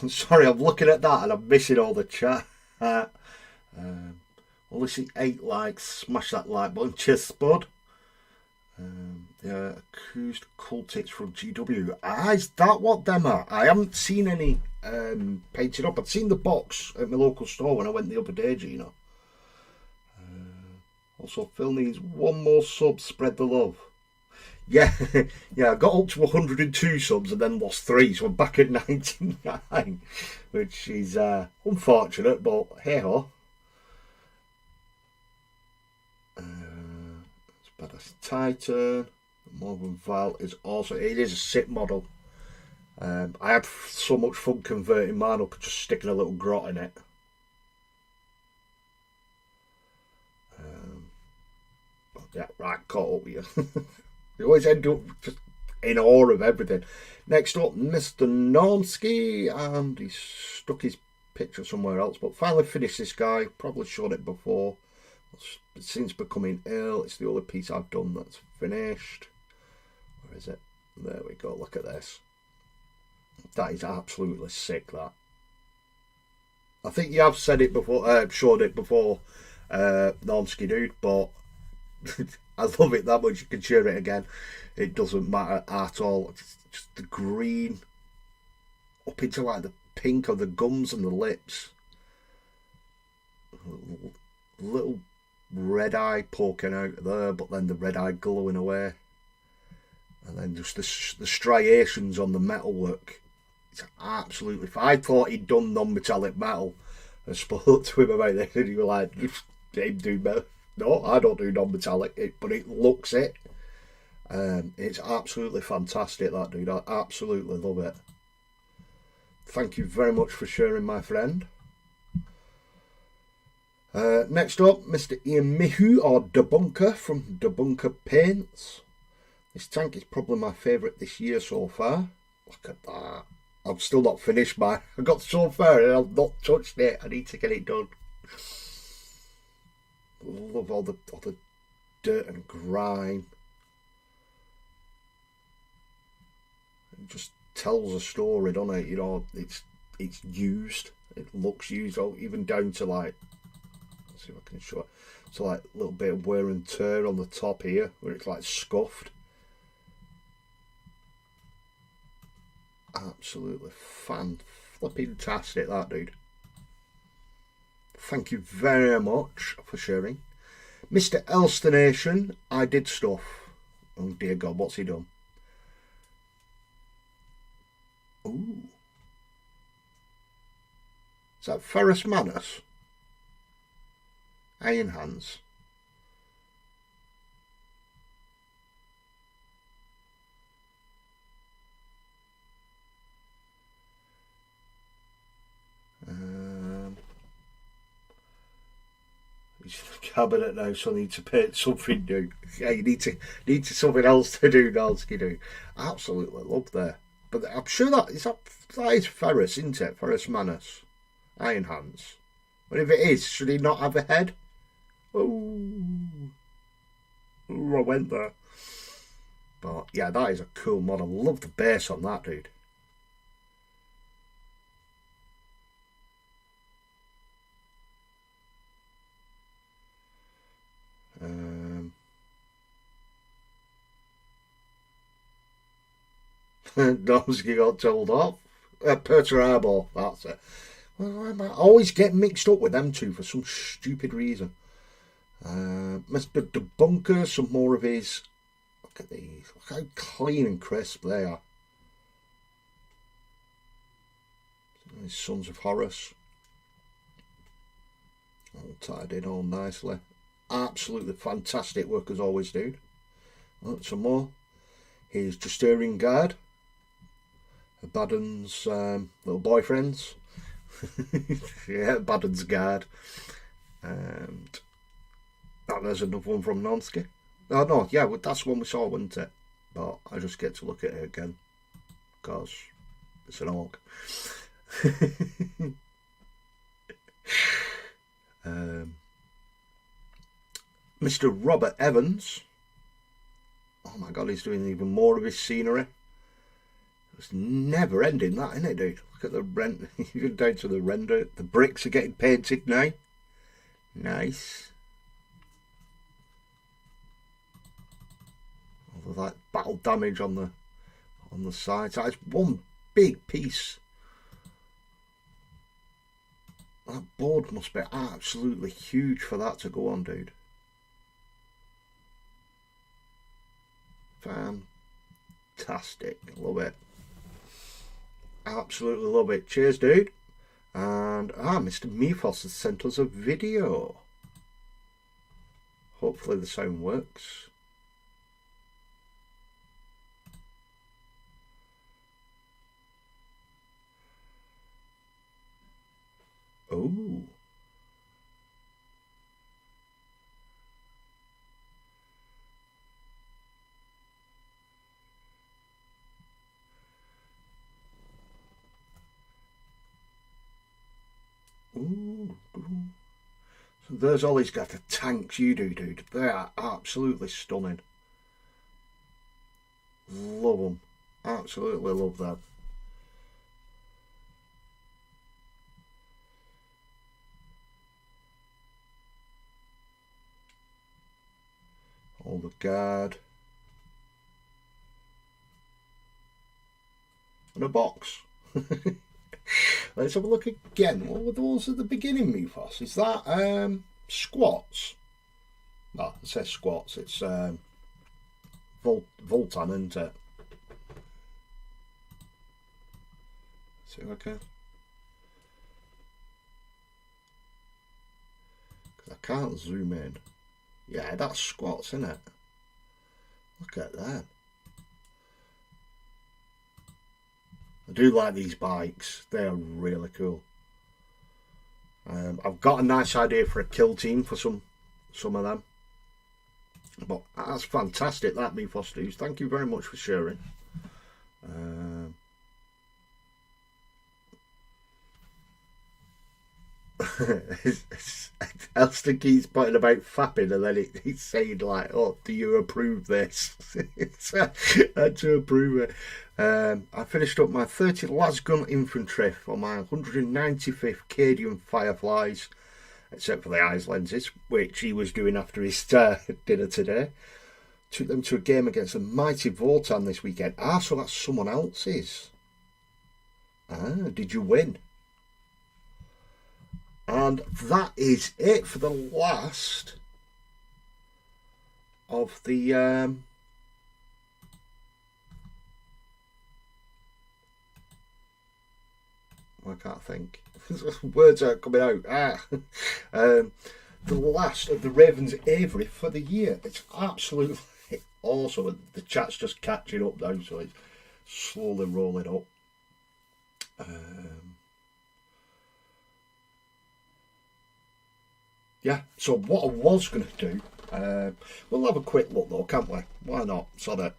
S1: Sorry, I'm looking at that and I'm missing all the chat. Only see 8 likes. Smash that like button. Cheers, Spud. Yeah, accused cultists from GW. Ah, is that what them are? I haven't seen any painted up. I'd seen the box at my local store when I went the other day, Gino. Also, Phil needs one more sub, spread the love. Yeah, yeah, I got up to 102 subs and then lost 3, so I'm back at 99, which is unfortunate, but hey ho. It's Badass Titan. Morgan Val is also, it is a sick model. I had so much fun converting mine up, just sticking a little grot in it. But yeah, right, caught up with you. You always end up just in awe of everything. Next up, Mr. Normski, and he's stuck his picture somewhere else, but finally finished this guy. Probably showed it before. Since becoming ill, it's the only piece I've done that's finished. Where is it? There we go, look at this. That is absolutely sick, that. I think you have said it before, showed it before, Normski dude, but I love it that much you can share it again. It doesn't matter at all. It's just the green up into like the pink of the gums and the lips. Little red eye poking out there, but then the red eye glowing away. And then just the striations on the metalwork. It's absolutely fine. I thought he'd done non-metallic metal. I spoke to him about this and he was like, "Hey, do metal." No, I don't do non-metallic, but it looks it. It's absolutely fantastic, that dude. I absolutely love it. Thank you very much for sharing, my friend. Next up, Mr. Ian Mihu, or Debunker from Debunker Paints. This tank is probably my favourite this year so far. Look at that. I've still not finished mine. I got so far and I've not touched it. I need to get it done. Love all the dirt and grime. It just tells a story, doesn't it? You know, it's used. It looks used, even down to like. Let's see if I can show it. So like a little bit of wear and tear on the top here, where it's like scuffed. Absolutely fan-flipping-tastic, that dude. Thank you very much for sharing. Mr. Elstonation, I did stuff. Oh dear God, what's he done? Ooh. Is that Ferrous Manus? Iron Hands. He's in the cabinet now, so I need to paint something new. Yeah, you need to something else to do, Nalski do. Absolutely love there. But I'm sure that is Ferrous, isn't it? Ferrous Manus. Iron Hands. But if it is, should he not have a head? Oh, I went there. But yeah, that is a cool model. Love the base on that, dude. Domsky got told off. Perter Arbor, that's it. Well, I always get mixed up with them two for some stupid reason. Mr. Debunker, some more of his. Look at these. Look how clean and crisp they are. His Sons of Horus. All tied in all nicely. Absolutely fantastic work as always, dude. Some more. His Justarian Guard. Baden's little boyfriends. Yeah, Baden's Guard. And there's another one from Nonsky. Oh no, yeah, that's one we saw, wasn't it? But I just get to look at it again because it's an orc. Mr. Robert Evans. Oh my God, he's doing even more of his scenery. It's never ending, that, isn't it, dude? Look at the rent, even down to the render. The bricks are getting painted now. Nice. All like battle damage on the sides. That's one big piece. That board must be absolutely huge for that to go on, dude. Fantastic. Love it. Absolutely love it. Cheers, dude. And Mr. Mythos has sent us a video. Hopefully the sound works. Oh. Ooh. So there's all these got the tanks you do, dude. They are absolutely stunning. Love them. Absolutely love them. All the guard. And a box. Let's have a look again. What were those at the beginning, Mythos? Is that squats? No, it says squats. It's Voltan, isn't it? See if I can. Because I can't zoom in. Yeah, that's squats, isn't it? Look at that. I do like these bikes. They're really cool. I've got a nice idea for a kill team for some of them. But that's fantastic, that Mythos dudes. Thank you very much for sharing. Elston keeps putting about fapping, and then he's saying like, "Oh, do you approve this?" I had to approve it. I finished up my 30 lasgun infantry for my 195th Cadian Fireflies, except for the eyes lenses, which he was doing after his dinner today. Took them to a game against the mighty Votan this weekend. So that's someone else's. Did you win? And that is it for the last of the I can't think. Words aren't coming out. The last of the Ravens Avery for the year. It's absolutely awesome. The chat's just catching up now, so it's slowly rolling up. Yeah, so what I was going to do, we'll have a quick look though, can't we? Why not? So that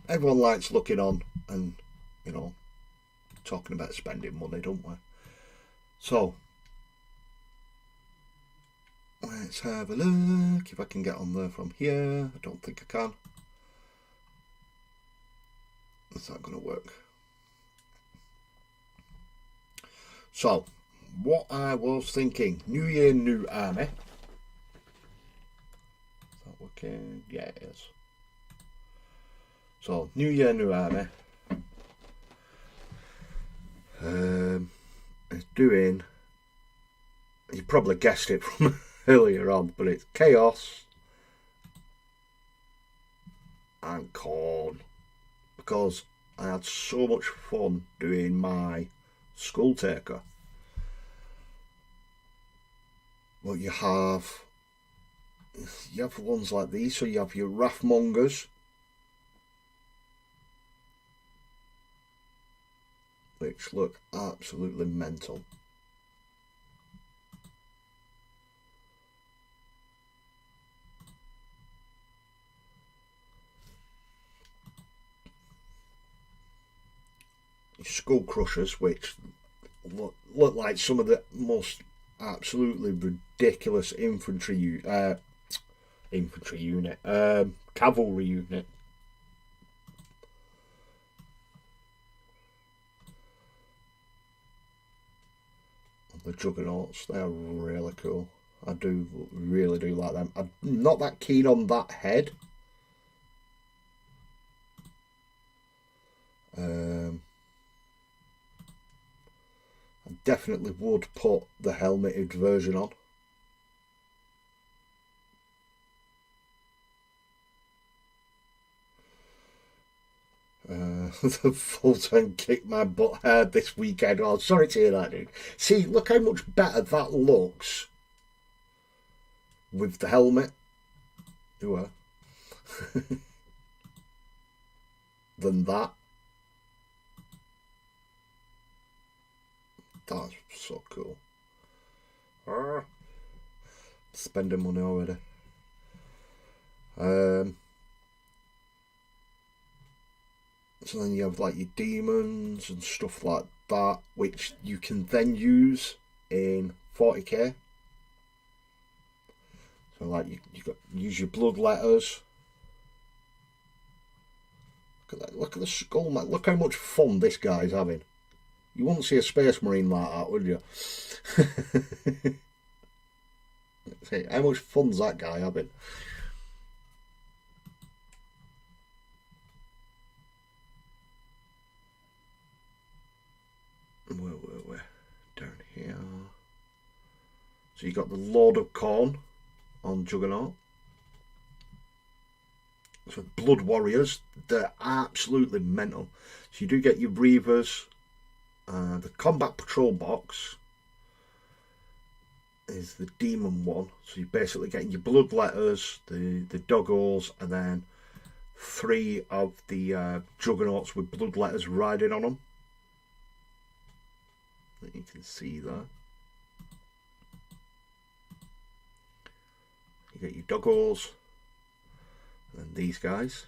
S1: everyone likes looking on and, you know, talking about spending money, don't we? So, let's have a look if I can get on there from here. I don't think I can. That's not going to work. So, what I was thinking, New Year, New Army. Is that working? Yeah, it is. So, New Year, New Army. It's doing, you probably guessed it from earlier on, but it's Chaos and Corn, because I had so much fun doing my Skull Taker. Well, you have ones like these, so you have your Wrathmongers, which look absolutely mental. Your Skull Crushers, which look like some of the most absolutely ridiculous cavalry unit. The Juggernauts, they are really cool. I really do like them. I'm not that keen on that head. definitely would put the helmeted version on. The full-time kicked my butt hard this weekend. Oh, sorry to hear that, dude. See, look how much better that looks with the helmet. Than that. That's so cool. Spending money already. So then you have like your demons and stuff like that, which you can then use in 40k. So like you got use your blood letters. Look at that! Look at the skull, man! Look how much fun this guy's having. You wouldn't see a space marine like that, would you? See, how much fun's that guy having? Where? Down here. So you got the Lord of Khorne on Juggernaut. So Blood Warriors, they're absolutely mental. So you do get your Reavers. The Combat Patrol box is the demon one. So you're basically getting your blood letters, the doggos, and then 3 of the Juggernauts with blood letters riding on them. That you can see there. You get your doggos, and then these guys.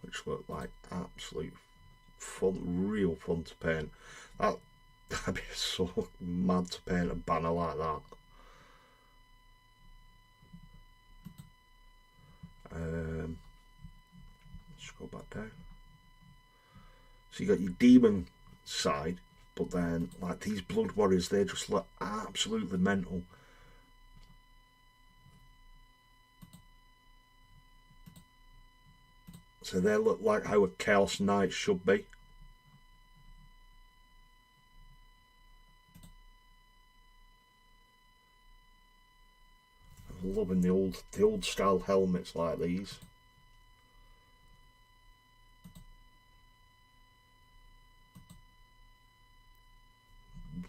S1: Which look like absolute fun, real fun to paint. That'd be so mad to paint a banner like that. Let's go back down. So you got your demon side, but then like these blood warriors, they just look absolutely mental. So they look like how a Chaos Knight should be. I'm loving the old style helmets like these.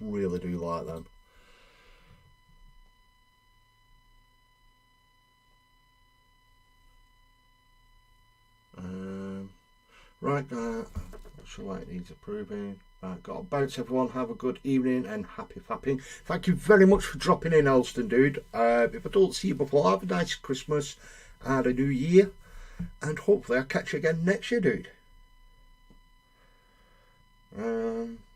S1: Really do like them. Right, shall I needs approving. Right, got to bounce everyone. Have a good evening and happy fapping. Thank you very much for dropping in, Elston, dude. If I don't see you before, have a nice Christmas and a new year. And hopefully I'll catch you again next year, dude.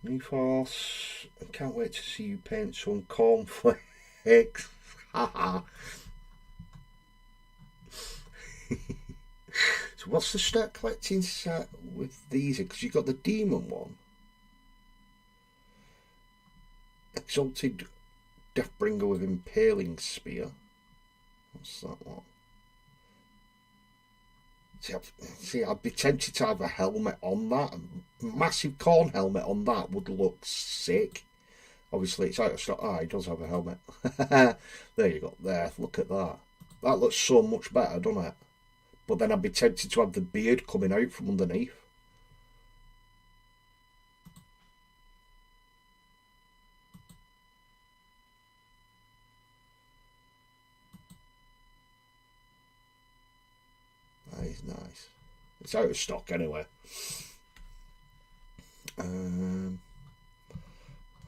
S1: Nefos, I can't wait to see you paint some cornflakes. Haha. So what's the start collecting set with these? Because you got the demon one. Exalted Deathbringer with Impaling Spear. What's that one? See, I'd be tempted to have a helmet on that. A massive Khorne helmet on that would look sick. Obviously, it's out of stock. Ah, he does have a helmet. There you go. There, look at that. That looks so much better, doesn't it? But then I'd be tempted to have the beard coming out from underneath. That is nice. It's out of stock anyway. I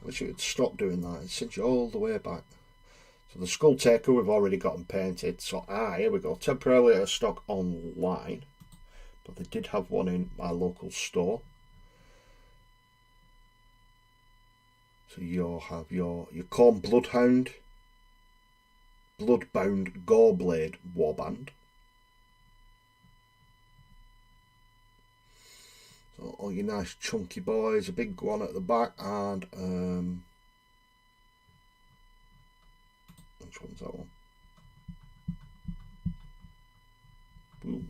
S1: wish it would stop doing that. It sent you all the way back. So the Skull Taker we've already got them painted. So here we go. Temporarily out of stock online, but they did have one in my local store. So you'll have your Khorne Bloodhound, Bloodbound Goreblade Warband. So all your nice chunky boys, a big one at the back, and which one's that one? Ooh.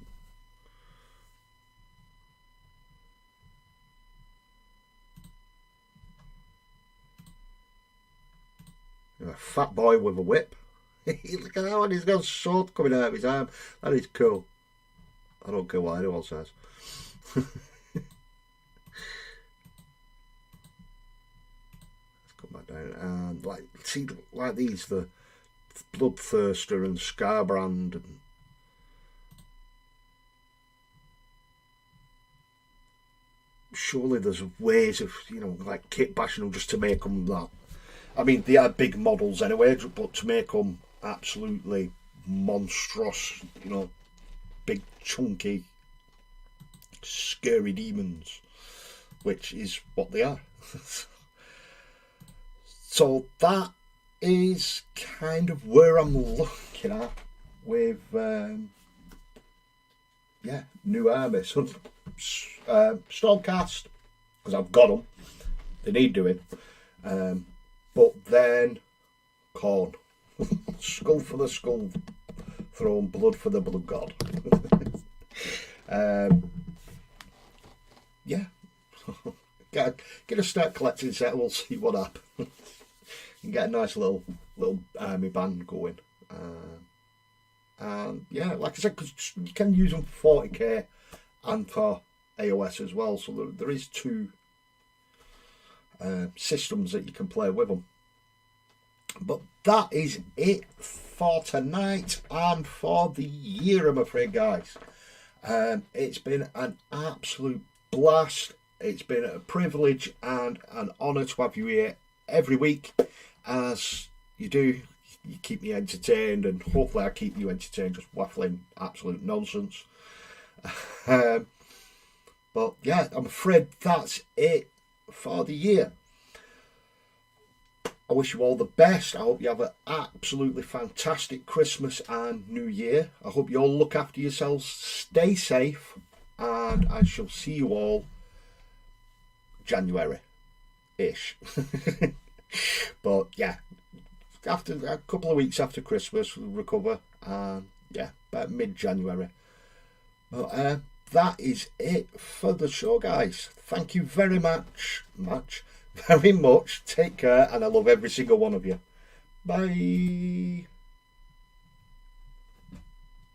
S1: a fat boy with a whip. Look at that one, he's got a sword coming out of his arm. That is cool. I don't care what anyone says. Let's come back down and like see like these, the Bloodthirster and Scarbrand, and surely there's ways of, you know, like kit bashing them just to make them that. I mean, they are big models anyway, but to make them absolutely monstrous, you know, big chunky scary demons, which is what they are. So that is kind of where I'm looking at with yeah, new army. So Stormcast, because I've got them, they need doing, but then Khorne. Skull for the Skull Throne, blood for the Blood God. Yeah. Get a start collecting set, we'll see what happens. And get a nice little army band going. And yeah, like I said, because you can use them for 40k and for AOS as well, so there is two systems that you can play with them. But that is it for tonight and for the year, I'm afraid, guys. It's been an absolute blast. It's been a privilege and an honour to have you here every week. As you do, you keep me entertained, and hopefully I keep you entertained, just waffling absolute nonsense. But yeah, I'm afraid that's it for the year. I wish you all the best. I hope you have an absolutely fantastic Christmas and New Year. I hope you all look after yourselves, stay safe, and I shall see you all January-ish. But yeah, after a couple of weeks after Christmas, we'll recover, and yeah, about mid-January. But that is it for the show, guys. Thank you very much. Very much. Take care, and I love every single one of you. Bye.